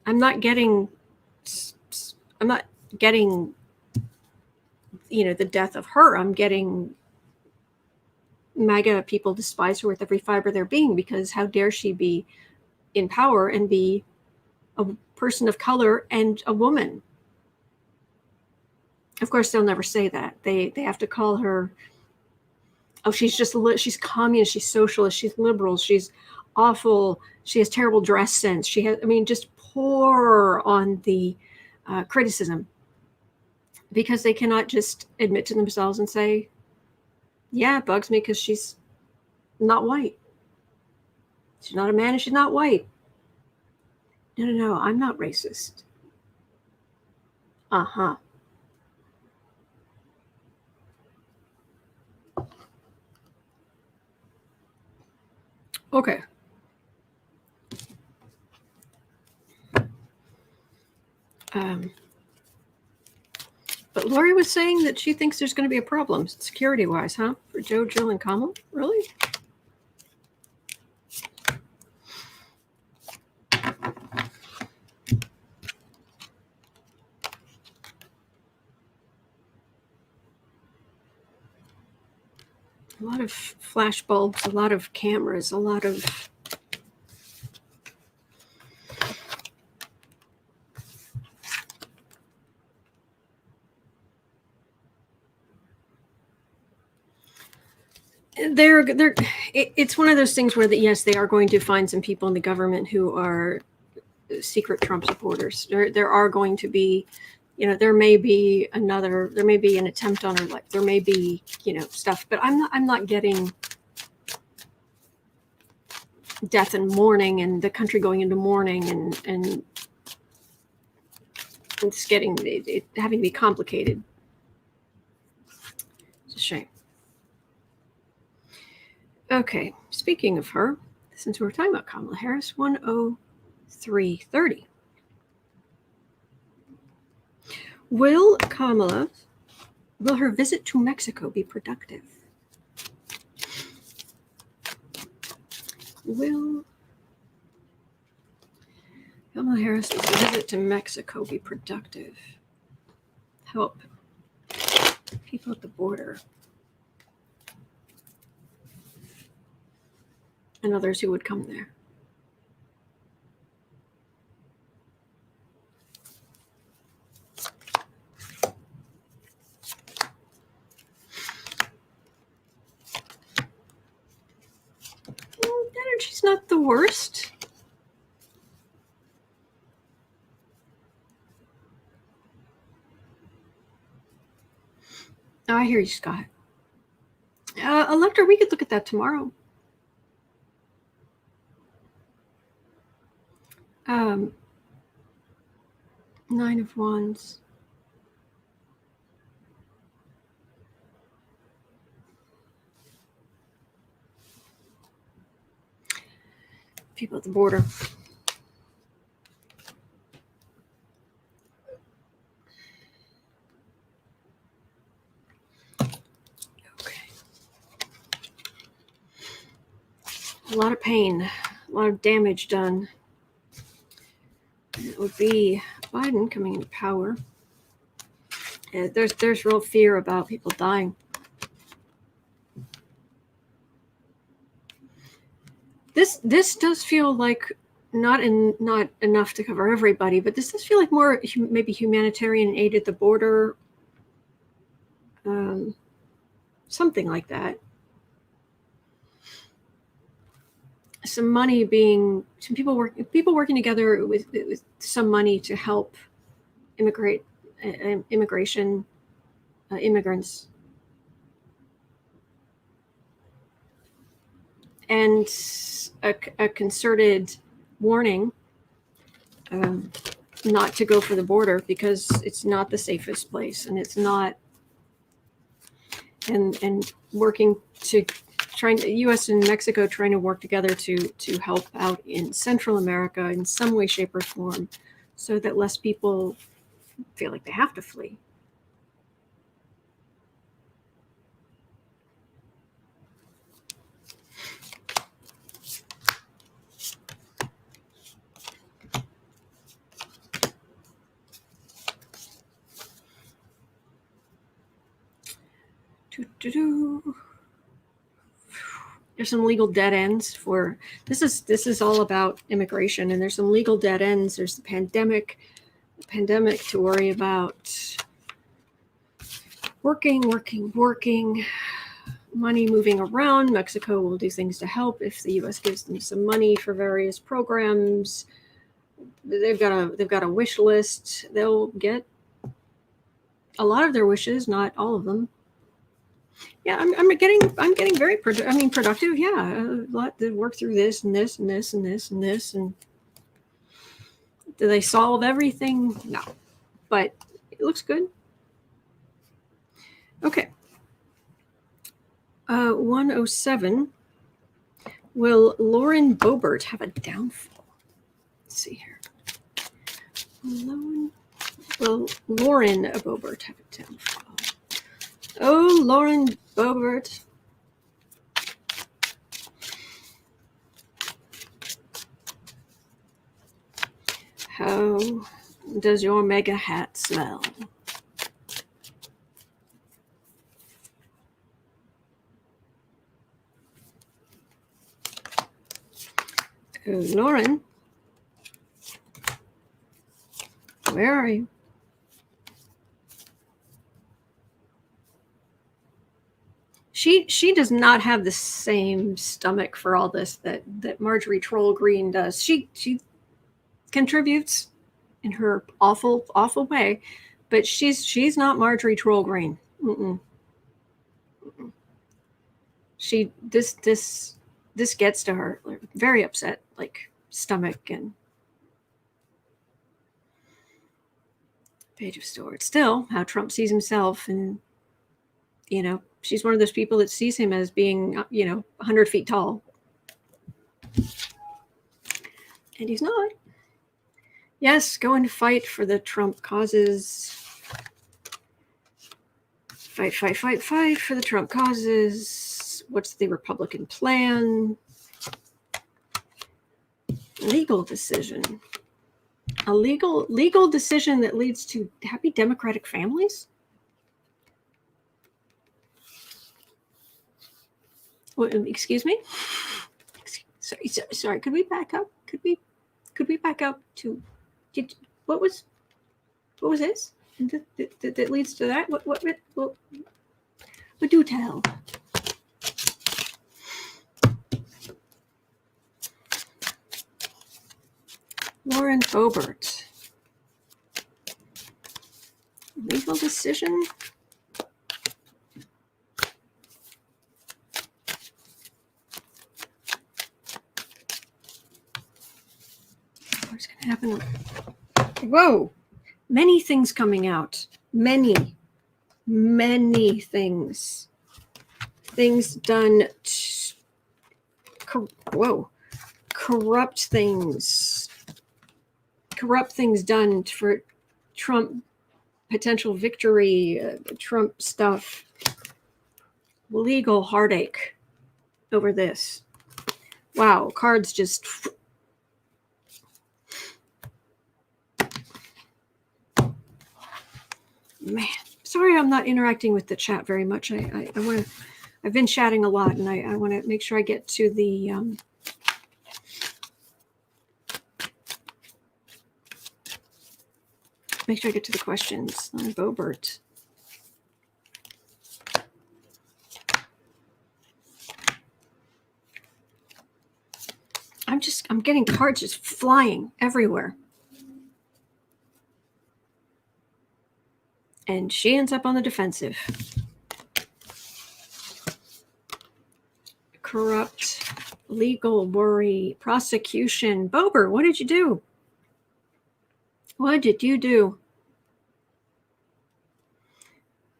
I'm not getting, the death of her. I'm getting MAGA people despise her with every fiber of their being, because how dare she be in power and be a person of color and a woman? Of course, they'll never say that. They have to call her, oh, she's communist, she's socialist, she's liberal, she's awful, she has terrible dress sense. Just pour on the criticism, because they cannot just admit to themselves and say, yeah, it bugs me because she's not white. She's not a man and she's not white. No, I'm not racist. Uh-huh. Okay. But Lori was saying that she thinks there's going to be a problem security-wise, huh? For Joe, Jill, and Kamala? Really? A lot of flash bulbs, a lot of cameras, a lot of... It's one of those things where yes, they are going to find some people in the government who are secret Trump supporters. There are going to be, there may be an attempt on her life. There may be, stuff, but I'm not getting death and mourning and the country going into mourning and it's getting it having to be complicated. It's a shame. Okay, speaking of her, since we were talking about Kamala Harris, 103:30. Will her visit to Mexico be productive? Will Kamala Harris' visit to Mexico be productive? Help people at the border and others who would come there. Energy's not the worst. Oh, I hear you, Scott. Electra, we could look at that tomorrow. 9 of Wands. People at the border. Okay. A lot of pain, a lot of damage done. And it would be Biden coming into power. There's real fear about people dying. This does feel like not enough to cover everybody, but this does feel like more maybe humanitarian aid at the border, something like that. Some money being, some people working together with some money to help immigrants, and a concerted warning not to go for the border because it's not the safest place, and it's not, and working to U.S. and Mexico trying to work together to help out in Central America in some way, shape, or form, so that less people feel like they have to flee. There's some legal dead ends for this is all about immigration, and there's some legal dead ends. There's the pandemic to worry about. Working, money moving around. Mexico will do things to help if the U.S. gives them some money for various programs. They've got a wish list. They'll get a lot of their wishes, not all of them. Yeah, I'm getting very productive. Yeah, a lot to work through this and this and this and this and this. And do they solve everything? No, but it looks good. Okay. 107. Will Lauren Boebert have a downfall? Let's see here. Will Lauren Boebert have a downfall? Oh, Lauren Boebert. How does your mega hat smell? Oh, Lauren. Where are you? She does not have the same stomach for all this that Marjorie Troll Green does. She contributes in her awful way, but she's not Marjorie Troll Green. This gets to her, very upset, like stomach and Page of Swords. Still, how Trump sees himself, and she's one of those people that sees him as being 100 feet tall, and he's not. Yes, go and fight for the Trump causes. Fight for the Trump causes. What's the Republican plan? Legal decision. A legal decision that leads to happy Democratic families? What, excuse me? Sorry, could we back up? Could we back up to what was this that leads to that? What do tell? Lauren Boebert. Legal decision. What's going to happen? Whoa. Many things coming out. Many things. Things done. Corrupt things. Corrupt things done for Trump potential victory, Trump stuff. Legal heartache over this. Wow, cards just... Man, sorry I'm not interacting with the chat very much. I've been chatting a lot, and I want to make sure I get to the Make sure I get to the questions. Lauren Boebert. I'm getting cards just flying everywhere. And she ends up on the defensive. Corrupt, legal worry, prosecution. Boebert, what did you do? What did you do?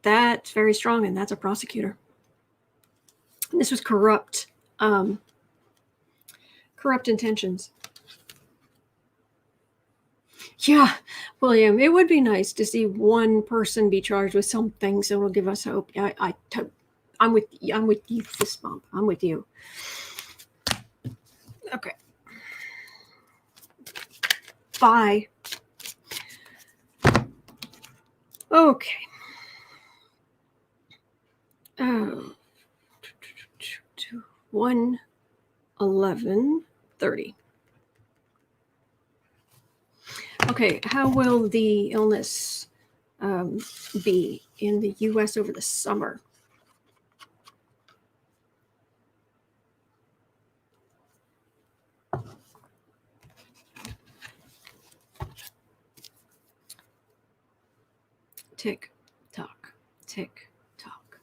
That's very strong, and that's a prosecutor. And this was corrupt. Corrupt intentions. Yeah, William, it would be nice to see one person be charged with something, so it'll give us hope. I'm with you, fist bump. I'm with you. Okay. Bye. Okay. 1:11:30. Okay, how will the illness be in the U.S. over the summer? Tick, tock, tick, tock.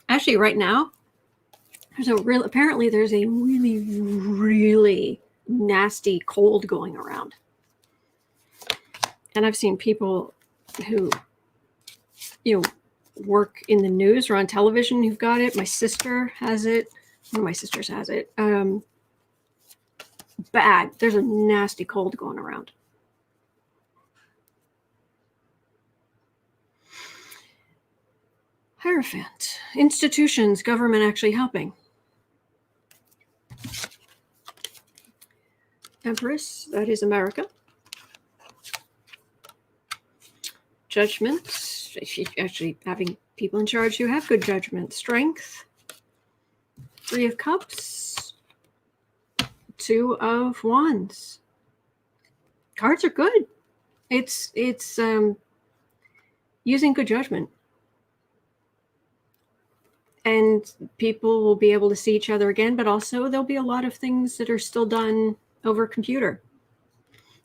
Actually, right now, apparently there's a really, really nasty cold going around. And I've seen people who, work in the news or on television who've got it. My sister has it. One of my sisters has it. Bad. There's a nasty cold going around. Hierophant. Institutions, government actually helping. Empress, that is America. Judgment, actually having people in charge who have good judgment. Strength. 3 of Cups. 2 of Wands. Cards are good. It's using good judgment. And people will be able to see each other again, but also there'll be a lot of things that are still done over computer.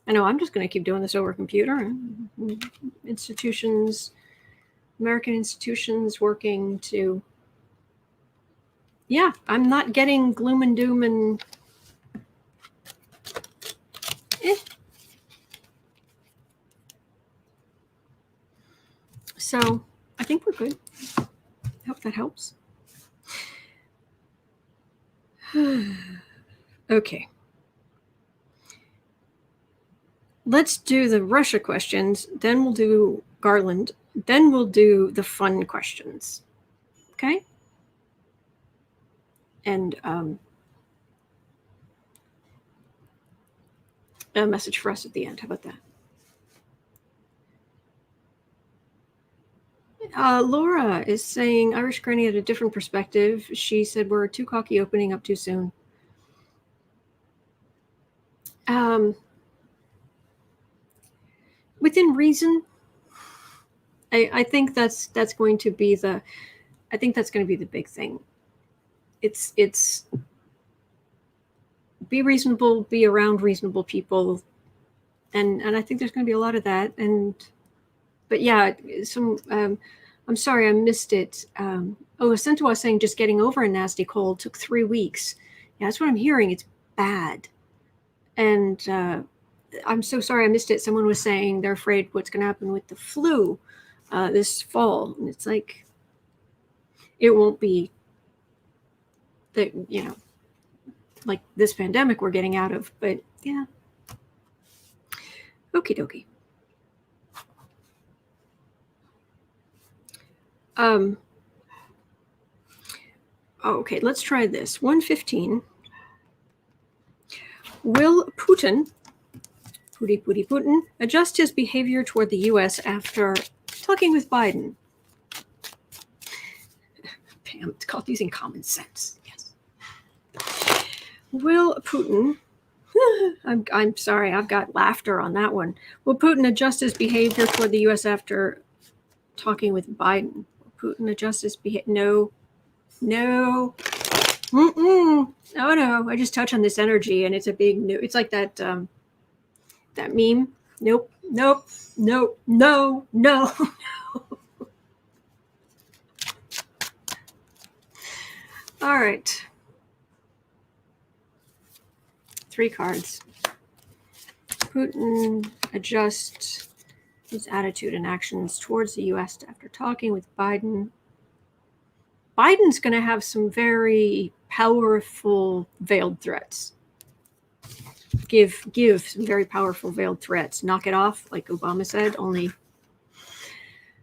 I know I'm just going to keep doing this over computer. Institutions, American institutions working to, I'm not getting gloom and doom and So I think we're good. I hope that helps. Okay. Let's do the Russia questions, then we'll do Garland, then we'll do the fun questions. Okay? And a message for us at the end. How about that? Laura is saying Irish Granny had a different perspective. She said we're too cocky opening up too soon. Within reason, I think that's going to be the big thing. It's be reasonable, be around reasonable people, and I think there's going to be a lot of that. But yeah, I'm sorry I missed it. Ascento was saying just getting over a nasty cold took 3 weeks. Yeah, that's what I'm hearing. It's bad, and I'm so sorry I missed it. Someone was saying they're afraid what's going to happen with the flu this fall, and it's like it won't be that like this pandemic we're getting out of, but yeah. Okie dokie. Okay, let's try this. 115. Will Putin Putin adjust his behavior toward the U.S. after talking with Biden. Pam, it's called using common sense. Yes. Will Putin... I'm sorry, I've got laughter on that one. Will Putin adjust his behavior toward the U.S. after talking with Biden? Will Putin adjust his behavior? No. No. Oh no! I just touch on this energy, and it's a big no. It's like that that meme. Nope. Nope. Nope. No. No. All right. 3 cards. Putin adjusts his attitude and actions towards the U.S. after talking with Biden. Biden's going to have some very powerful veiled threats. Give some very powerful veiled threats. Knock it off, like Obama said, only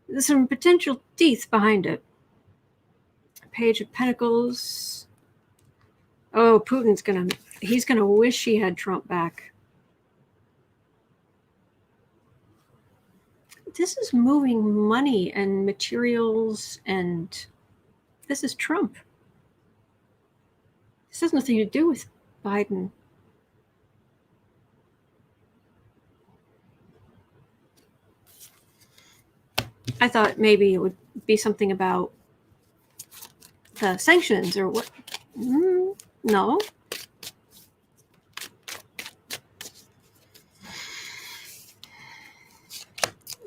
there's some potential teeth behind it. Page of Pentacles. Oh, he's gonna wish he had Trump back. This is moving money and materials, and this is Trump. This has nothing to do with Biden. I thought maybe it would be something about the sanctions or what. No.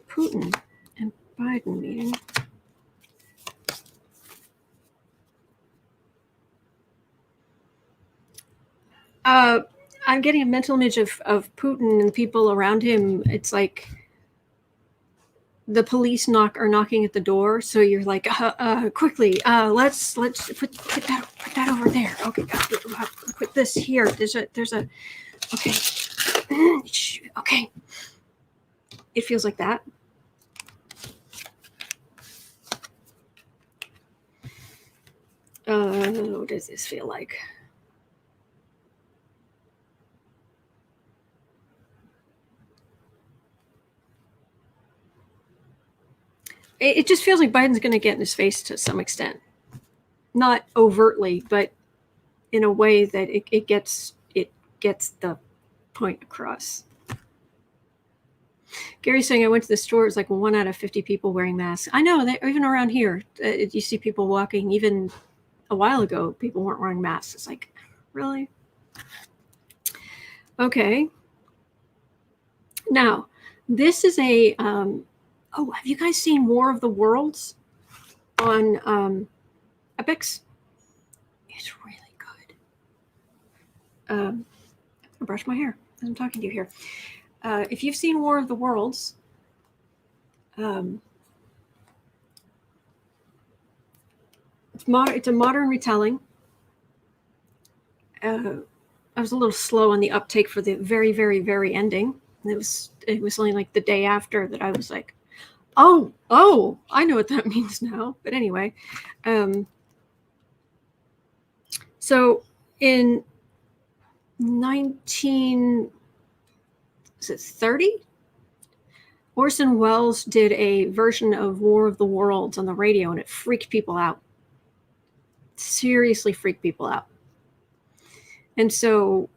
Putin and Biden meeting. I'm getting a mental image of Putin and people around him. It's like the police are knocking at the door, so you're like, quickly, let's put that over there. Okay, put this here. There's a okay. Okay. It feels like that. What does this feel like? It just feels like Biden's going to get in his face to some extent. Not overtly, but in a way that it gets the point across. Gary's saying, I went to the store, it's like 1 out of 50 people wearing masks. I know, that even around here, you see people walking, even a while ago, people weren't wearing masks. It's like, really? Okay. Now, this is a... oh, have you guys seen War of the Worlds on Epix? It's really good. I'm going to brush my hair as I'm talking to you here. If you've seen War of the Worlds, it's a modern retelling. I was a little slow on the uptake for the very, very, very ending. It was only like the day after that I was like, oh, I know what that means now. But anyway, so in 1930, Orson Welles did a version of War of the Worlds on the radio, and it freaked people out. Seriously freaked people out. And so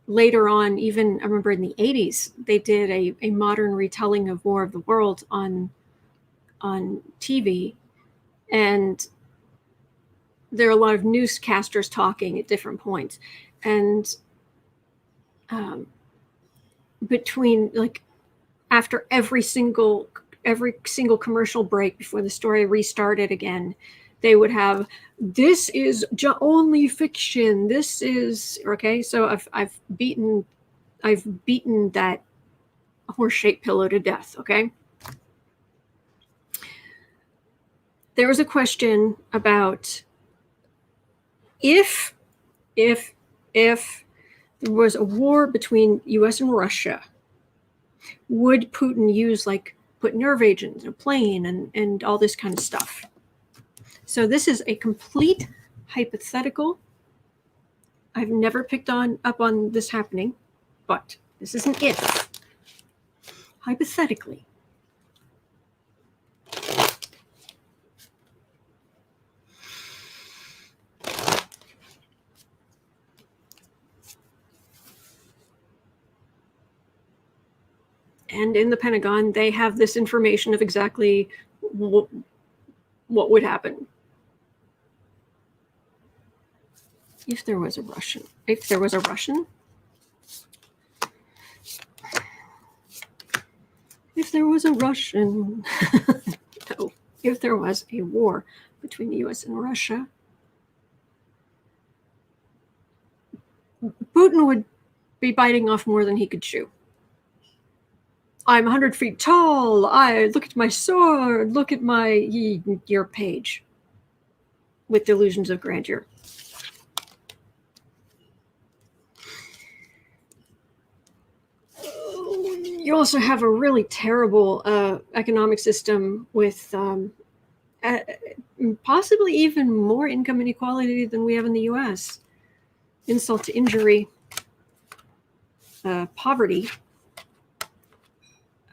later on, even I remember in the 80s, they did a modern retelling of War of the Worlds on TV. And there are a lot of newscasters talking at different points. And between, like, after every single commercial break before the story restarted again, they would have, this is only fiction. This is okay. So I've beaten that horse-shaped pillow to death. Okay. There was a question about if there was a war between U.S. and Russia, would Putin put nerve agents in a plane and all this kind of stuff? So this is a complete hypothetical. I've never picked up on this happening, but this is an if. hypothetically. And in the Pentagon, they have this information of exactly what would happen if there was a Russian. If there was a Russian. If there was a Russian. No. If there was a war between the US and Russia, Putin would be biting off more than he could chew. I'm 100 feet tall. I look at my sword. Look at your page with delusions of grandeur. You also have a really terrible economic system with possibly even more income inequality than we have in the US. Insult to injury. Poverty.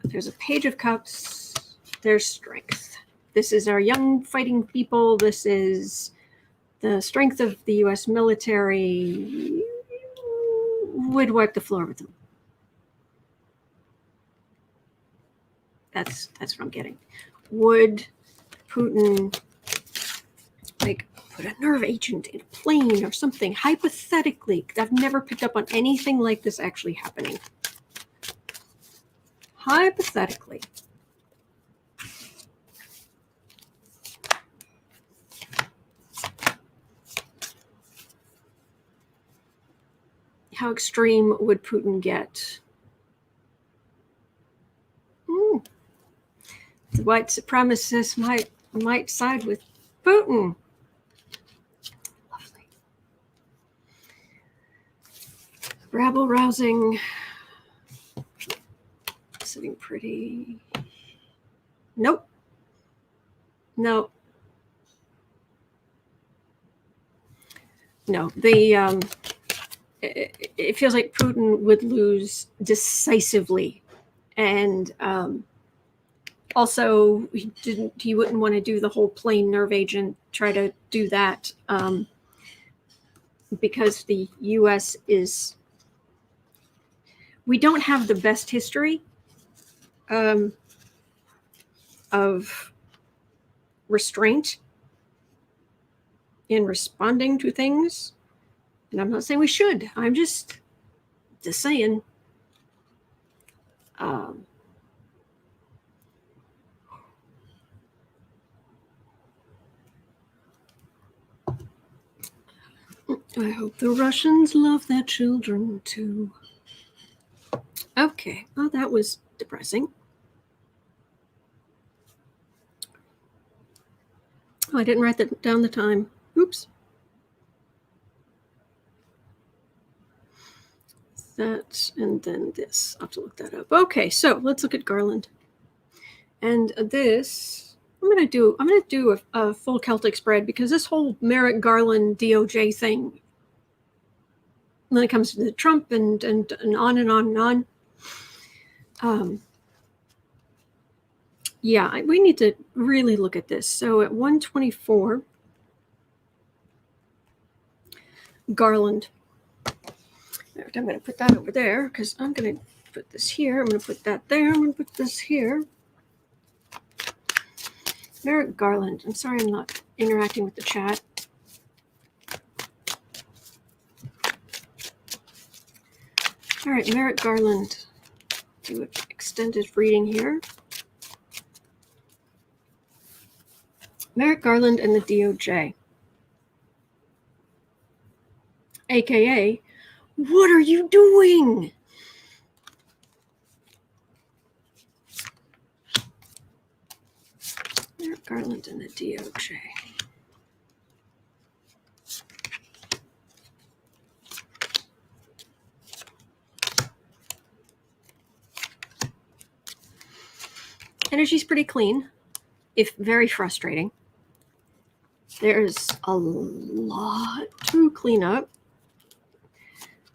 There's a page of cups. There's strength. This is our young fighting people. This is the strength of the US military. Would wipe the floor with them. That's what I'm getting. Would Putin put a nerve agent in a plane or something? Hypothetically, I've never picked up on anything like this actually happening. Hypothetically. How extreme would Putin get? The white supremacists might side with Putin. Lovely. Rabble rousing. Sitting pretty. Nope. No. No. It feels like Putin would lose decisively, and also he wouldn't want to do the whole plain nerve agent, try to do that, because the US we don't have the best history of restraint in responding to things. And I'm not saying we should. I'm just saying. I hope the Russians love their children too. Okay, well, that was depressing. Oh, I didn't write down the time. Oops. That, and then this. I'll have to look that up. Okay, so let's look at Garland. And this, I'm gonna do a full Celtic spread, because this whole Merrick Garland DOJ thing, when it comes to the Trump and on and on and on. Yeah, we need to really look at this. So at 124, Garland. I'm going to put that over there, because I'm going to put this here. I'm going to put that there. I'm going to put this here. Merrick Garland. I'm sorry I'm not interacting with the chat. All right, Merrick Garland. Do an extended reading here. Merrick Garland and the DOJ. AKA, what are you doing? Merrick Garland and the DOJ. Energy's pretty clean, if very frustrating. There's a lot to clean up.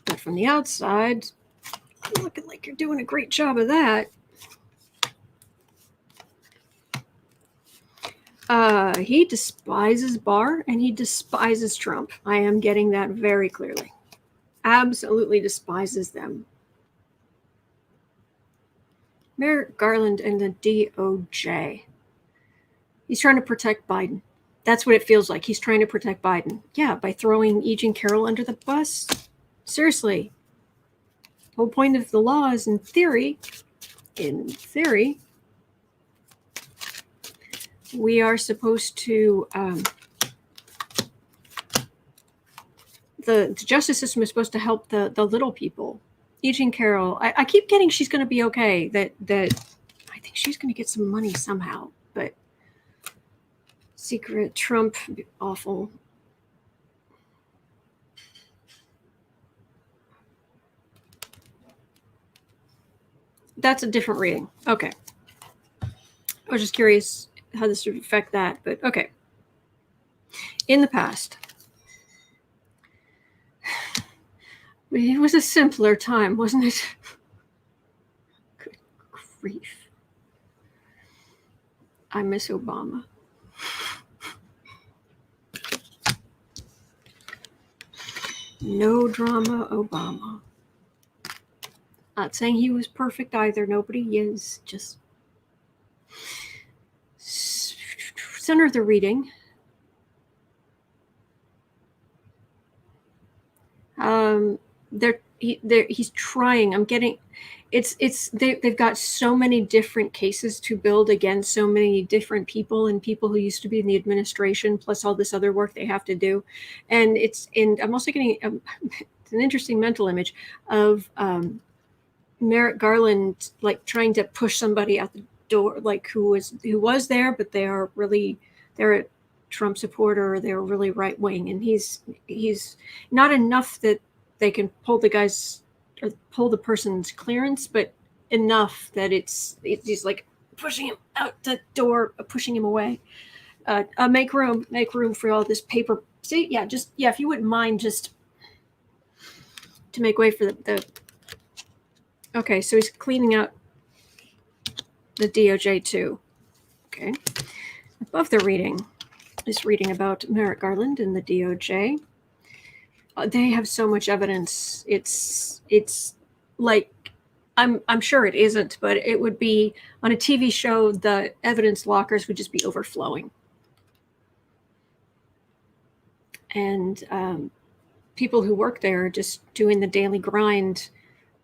But from the outside, looking like you're doing a great job of that. He despises Barr and he despises Trump. I am getting that very clearly. Absolutely despises them. Merrick Garland and the DOJ. He's trying to protect Biden. That's what it feels like. He's trying to protect Biden. Yeah, by throwing E. Jean Carroll under the bus. Seriously. The whole point of the law is in theory, we are supposed to, the justice system is supposed to help the little people. E. Jean Carroll, I keep getting she's going to be okay, that I think she's going to get some money somehow, but secret Trump, awful. That's a different reading. Okay. I was just curious how this would affect that, but okay. In the past, it was a simpler time, wasn't it? Good grief. I miss Obama. No drama, Obama. Not saying he was perfect either. Nobody is. Just center of the reading. He's trying. I'm getting. They've got so many different cases to build against so many different people and people who used to be in the administration, plus all this other work they have to do, and I'm also getting it's an interesting mental image of Merrick Garland like trying to push somebody out the door, like who was there, but they're a Trump supporter, they're really right wing, and he's not enough that they can pull the person's clearance, but enough that it's like pushing him out the door, pushing him away. Make room for all this paper. See, if you wouldn't mind, just to make way for the okay, so he's cleaning out the DOJ too. Okay. Above the reading is reading about Merrick Garland and the DOJ. They have so much evidence. It's like I'm sure it isn't, but it would be on a TV show. The evidence lockers would just be overflowing, and people who work there are just doing the daily grind,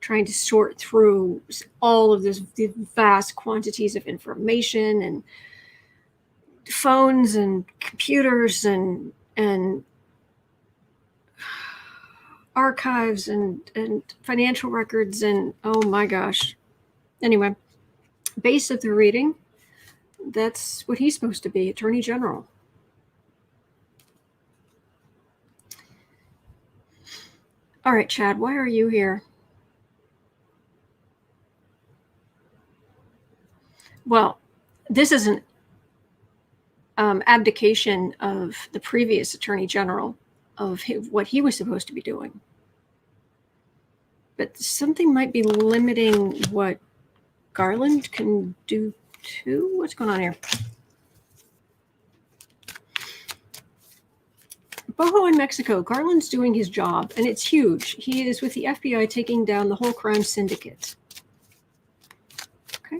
trying to sort through all of these vast quantities of information and phones and computers and archives and financial records, and oh my gosh. Anyway, base of the reading, that's what he's supposed to be, Attorney General. All right, Chad, why are you here? Well, this is an abdication of the previous Attorney General, of what he was supposed to be doing. But something might be limiting what Garland can do too. What's going on here? Boho in Mexico. Garland's doing his job, and it's huge. He is with the FBI taking down the whole crime syndicate. Okay.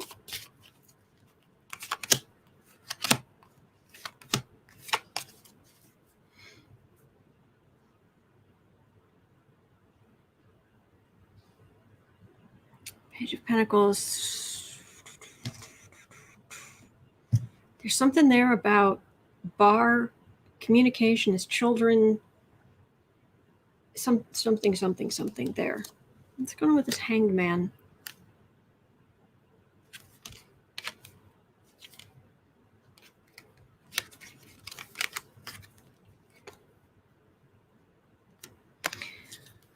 Page of Pentacles. There's something there about Barr, communication as children, something there. What's going on with this Hanged Man?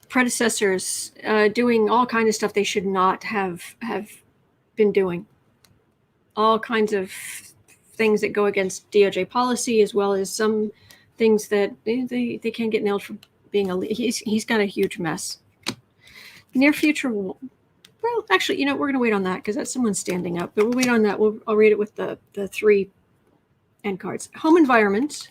Predecessors doing all kinds of stuff they should not have been doing. All kinds of things that go against DOJ policy, as well as some things that they can't get nailed for being he's got a huge mess. Near future, well, actually, we're going to wait on that because that's someone standing up, but we'll wait on that. I'll read it with the three and cards. Home environment.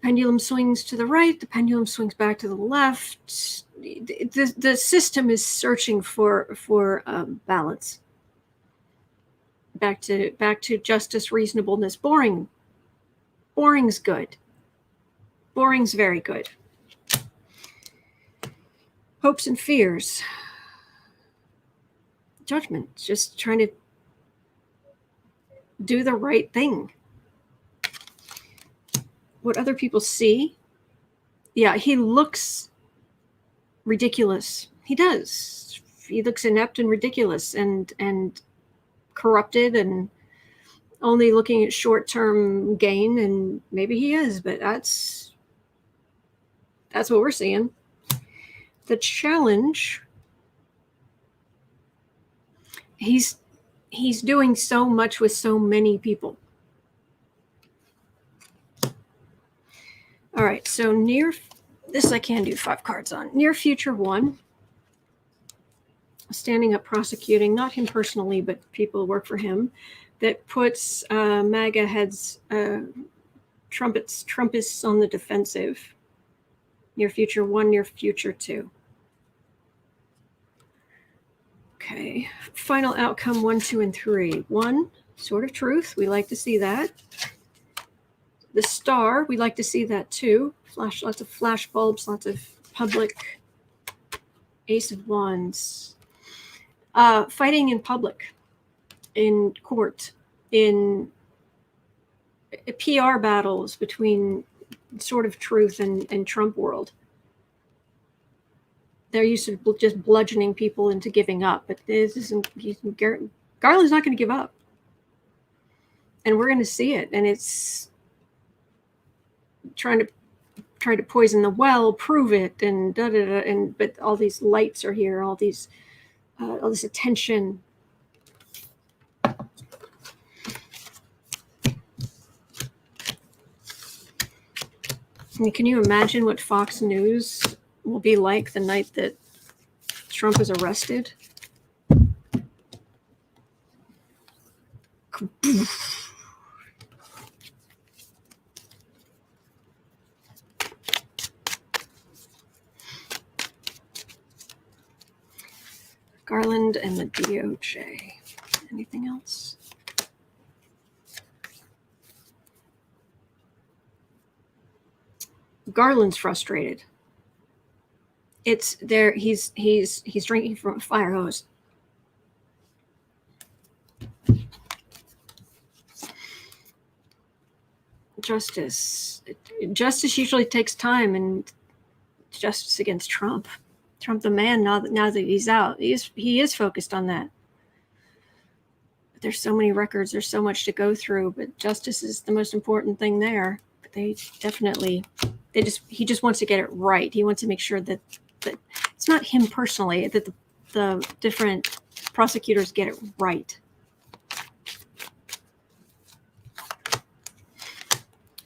Pendulum swings to the right. The pendulum swings back to the left. The system is searching for balance. Back to justice, reasonableness. Boring's good. Boring's very good. Hopes and fears. Judgment. Just trying to do the right thing. What other people see. Yeah, he looks ridiculous. He does. He looks inept and ridiculous and corrupted and only looking at short-term gain, and maybe he is, but that's what we're seeing. The challenge, he's doing so much with so many people. All right, so this I can do 5 cards on. Near future 1, standing up, prosecuting, not him personally, but people who work for him, that puts MAGA heads, Trumpists on the defensive. Near future 1, near future 2. Okay, final outcome 1, 2, and 3. 1, sword of truth. We like to see that. The star, we like to see that too. Lots of flash bulbs, lots of public. Ace of Wands. Fighting in public, in court, in PR battles between sort of truth and Trump world. They're used to just bludgeoning people into giving up, but this isn't. Garland's not going to give up, and we're going to see it. And it's trying to poison the well, prove it, and but all these lights are here, all this attention. And can you imagine what Fox News will be like the night that Trump is arrested? Garland and the DOJ. Anything else? Garland's frustrated. It's there. He's drinking from a fire hose. Justice usually takes time, and justice against Trump the man. Now that he's out, he is focused on that. But there's so many records. There's so much to go through. But justice is the most important thing there. But he just wants to get it right. He wants to make sure that it's not him personally, that the different prosecutors get it right.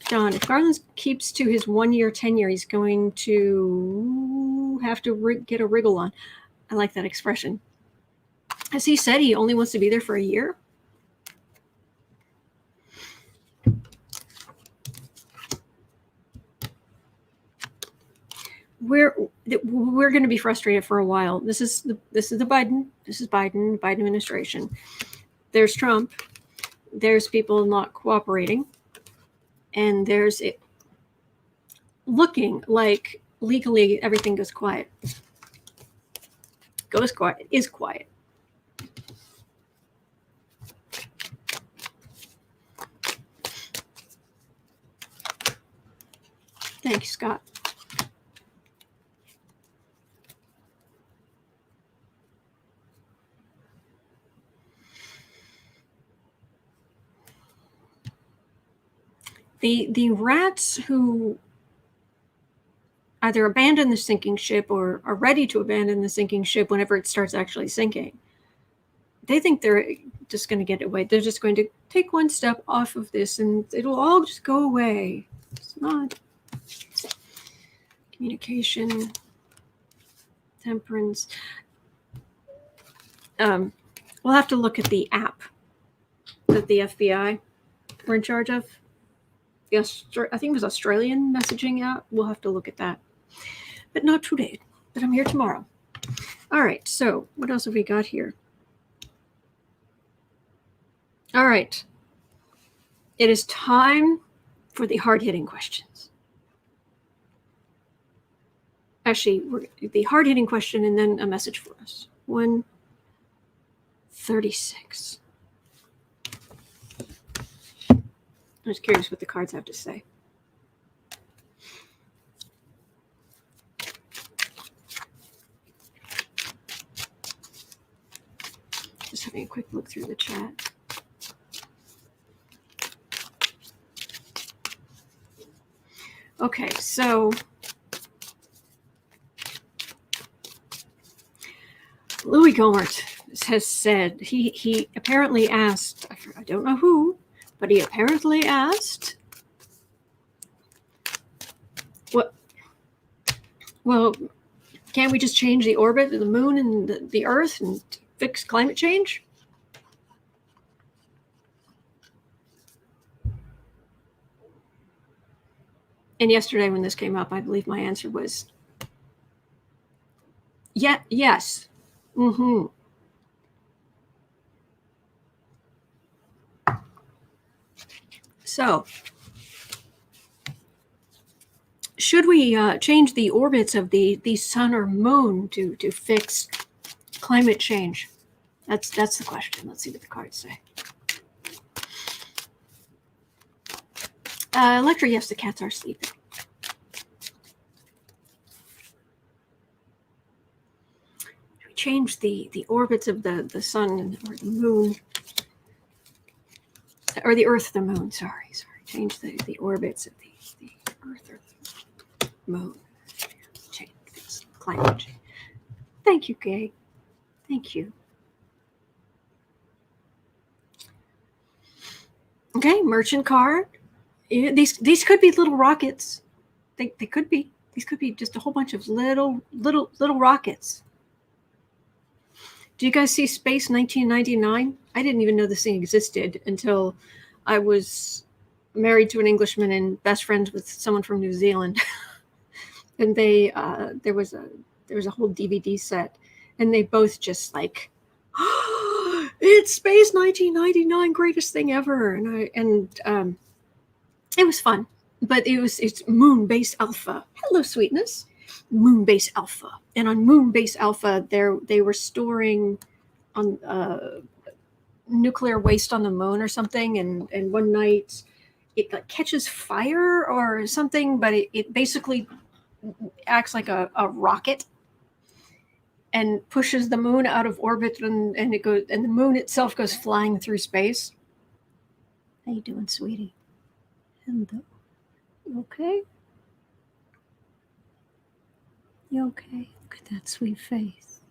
John, if Garland keeps to his 1-year tenure, he's going to have to get a wriggle on. I like that expression. Has he said he only wants to be there for a year? We're going to be frustrated for a while. This is the Biden administration. There's Trump. There's people not cooperating. And there's it looking like legally everything goes quiet. Is quiet. Thank you, Scott. The rats who either abandon the sinking ship or are ready to abandon the sinking ship whenever it starts actually sinking, they think they're just going to get away. They're just going to take one step off of this and it'll all just go away. It's not. Communication, temperance. We'll have to look at the app that the FBI we're in charge of. Yes, I think it was Australian messaging app. We'll have to look at that. But not today. But I'm here tomorrow. All right, so what else have we got here? All right. It is time for the hard-hitting questions. Actually, the hard-hitting question and then a message for us. 136. I was curious what the cards have to say. Just having a quick look through the chat. Okay, so Louie Gohmert has said he apparently asked, I don't know who, but he apparently asked, what? Well, can't we just change the orbit of the moon and the Earth and fix climate change? And yesterday when this came up, I believe my answer was, yes. Mm-hmm. So, should we change the orbits of the sun or moon to fix climate change? That's the question. Let's see what the cards say. Electra, yes, the cats are sleeping. We change the orbits of the sun or the moon, or the Earth, the moon. Sorry. Change the orbits of the Earth or the moon. Change climate change. Thank you, Gay. Thank you. Okay, merchant card. These could be little rockets. They could be. These could be just a whole bunch of little rockets. Do you guys see Space 1999? I didn't even know this thing existed until I was married to an Englishman and best friends with someone from New Zealand. And they there was a whole DVD set, and they both just like, oh, it's Space 1999, greatest thing ever. And it was fun, but it's Moonbase Alpha. Hello, sweetness. Moonbase Alpha. And on Moonbase Alpha, they were storing on nuclear waste on the moon or something, and one night it like catches fire or something, but it basically acts like a rocket and pushes the moon out of orbit, and it goes, and the moon itself goes flying through space. How you doing, sweetie? Hello. You okay? You okay? Look at that sweet face.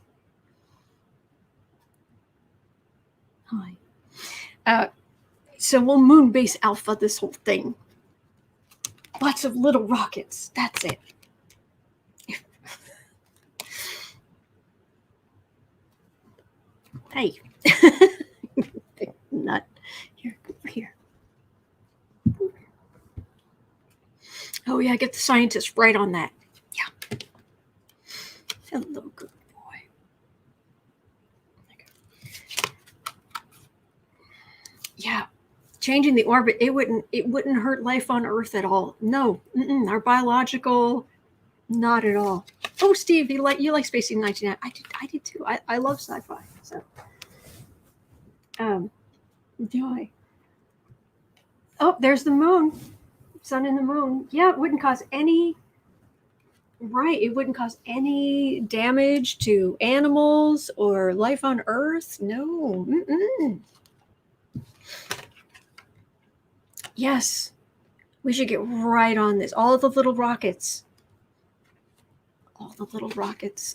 Hi. So we'll Moonbase Alpha this whole thing. Lots of little rockets. That's it. Hey. Nut. Here, over here. Oh yeah, get the scientists right on that. Yeah. Hello, good boy. Yeah. Changing the orbit, it wouldn't hurt life on Earth at all. No. Our biological, not at all. Oh, Steve, you like Space 1999? I did too. I love sci-fi. So do I? Oh, there's the moon. Sun and the moon. Yeah, it wouldn't cause any. Right, it wouldn't cause any damage to animals or life on Earth. No. Yes, we should get right on this. All the little rockets.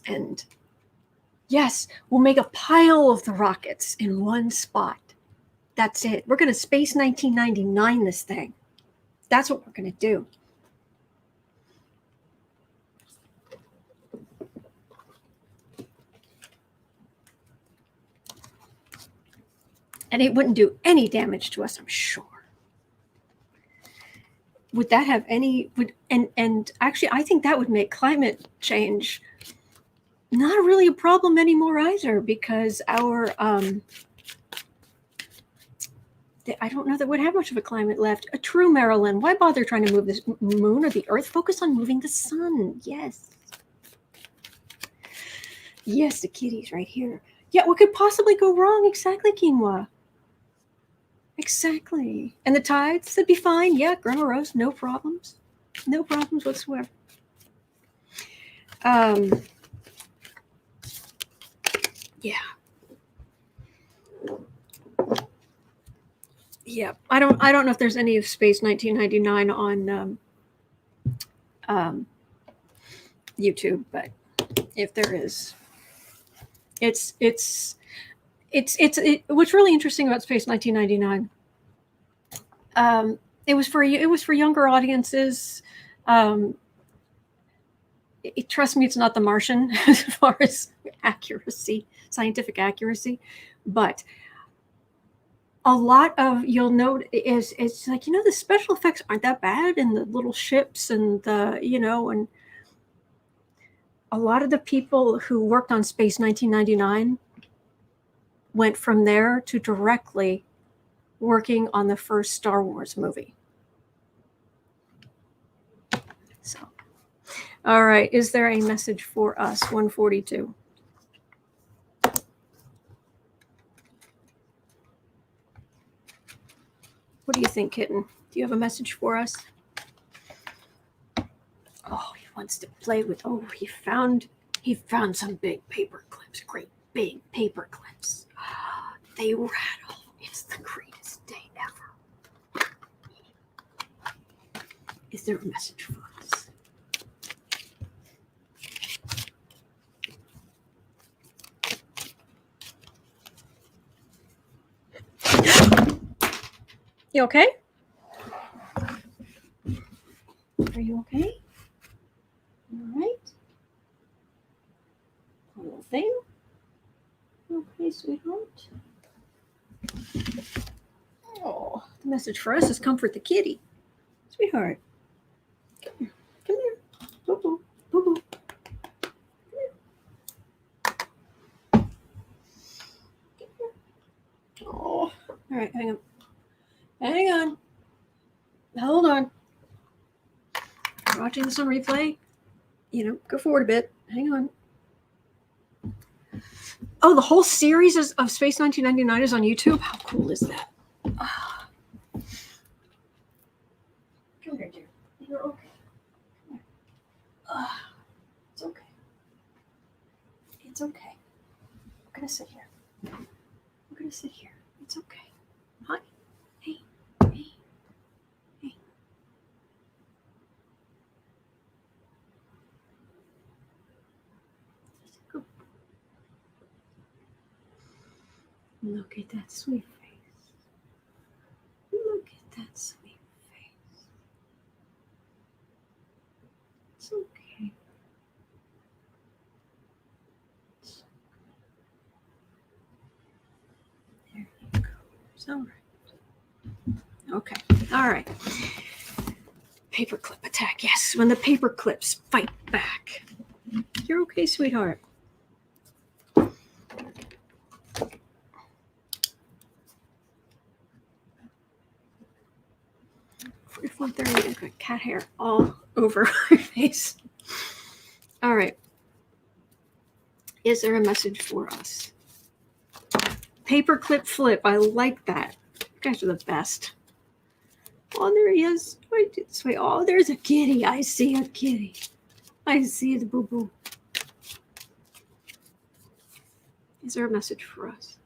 And yes, we'll make a pile of the rockets in one spot. That's it. We're going to Space 1999 this thing. That's what we're going to do. And it wouldn't do any damage to us, I'm sure. would that have any, and actually I think that would make climate change not really a problem anymore either, because our I don't know that would have much of a climate left. A true Marilyn, why bother trying to move the moon or the earth? Focus on moving the sun. Yes. Yes, the kitty's right here. Yeah, what could possibly go wrong? Exactly, Quinoa. Exactly. And the tides, that'd be fine. Yeah, Grandma Rose, no problems. No problems whatsoever. Yeah. Yeah. I don't know if there's any of Space 1999 on YouTube, but if there is, it's what's really interesting about Space 1999. It was for younger audiences. Trust me, it's not The Martian as far as accuracy, scientific accuracy, but a lot of, you'll note, is it's like, the special effects aren't that bad, and the little ships and the, and a lot of the people who worked on Space 1999 went from there to directly working on the first Star Wars movie. So, all right, is there a message for us? 142. What do you think, Kitten? Do you have a message for us? Oh, he wants to play with, he found some big paper clips, great big paper clips. They rattle. It's the greatest day ever. Is there a message for us? You okay? Are you okay? All right. One little thing. Okay, sweetheart. Oh, the message for us is comfort the kitty. Sweetheart. Come here. Come here. Boo-boo. Boo-boo. Come here. Oh. All right, hang on. Hang on. Hold on. Watching this on replay. Go forward a bit. Hang on. Oh, the whole series of Space 1999 is on YouTube? How cool is that? Oh. Come here, dear. You're okay. Come here. It's okay. It's okay. I'm going to sit here. I'm going to sit here. It's okay. Hi. Hey. Hey. Hey. Go. Look at that sweet face. Look at that sweet face. It's okay. There you go. It's all right. Okay. All right. Paperclip attack. Yes, when the paper clips fight back. You're okay, sweetheart. 1:30, I've got cat hair all over my face. All right. Is there a message for us? Paperclip flip. I like that. You guys are the best. Oh, there he is. Right this way. Oh, there's a kitty. I see a kitty. I see the boo-boo. Is there a message for us?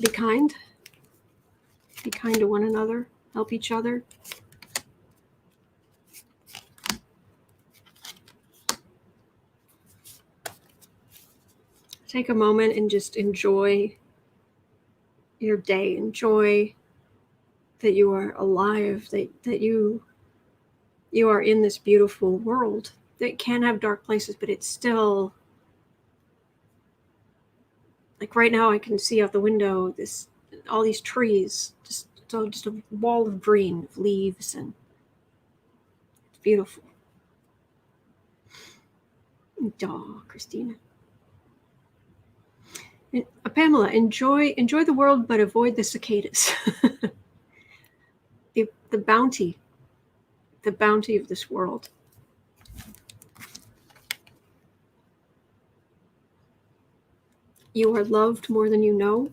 Be kind. Be kind to one another. Help each other. Take a moment and just enjoy your day. Enjoy that you are alive, that you are in this beautiful world that can have dark places, but it's still, like right now I can see out the window this all these trees, just a wall of green, of leaves, and it's beautiful. Oh, Christina. Pamela, enjoy the world, but avoid the cicadas. the bounty of this world. You are loved more than you know.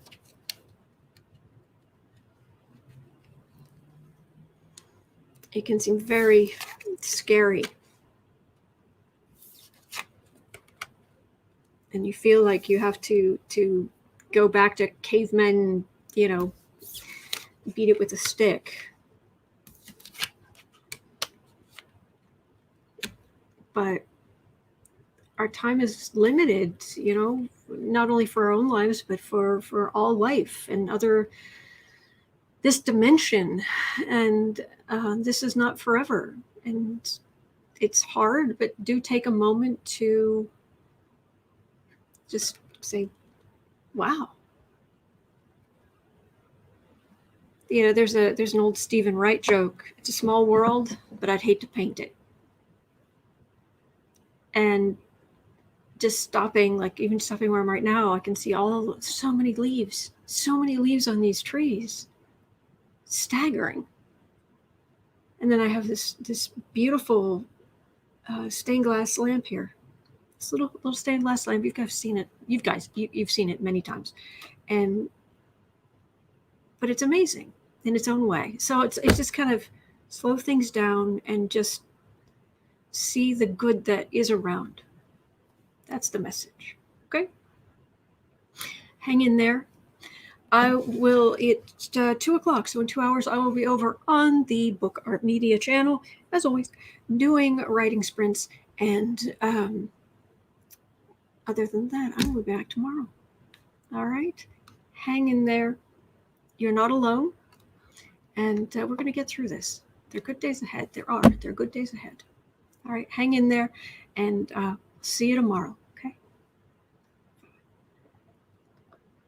It can seem very scary. And you feel like you have to go back to cavemen, you know, beat it with a stick. But our time is limited, you know, not only for our own lives, but for all life and this dimension. And this is not forever. And it's hard, but do take a moment to just say, wow. You know, there's an old Stephen Wright joke. It's a small world, but I'd hate to paint it. And just stopping, like even stopping where I'm right now, I can see so many leaves on these trees. Staggering. And then I have this beautiful stained glass lamp here. This little stained glass lamp. You guys have seen it. You've seen it many times. But it's amazing in its own way. So it's just kind of slow things down and just see the good that is around. That's the message. Okay? Hang in there. It's 2:00, so in 2 hours I will be over on the Book Art Media channel, as always, doing writing sprints. And other than that, I will be back tomorrow. All right? Hang in there. You're not alone. And we're going to get through this. There are good days ahead. There are good days ahead. All right, hang in there, and see you tomorrow.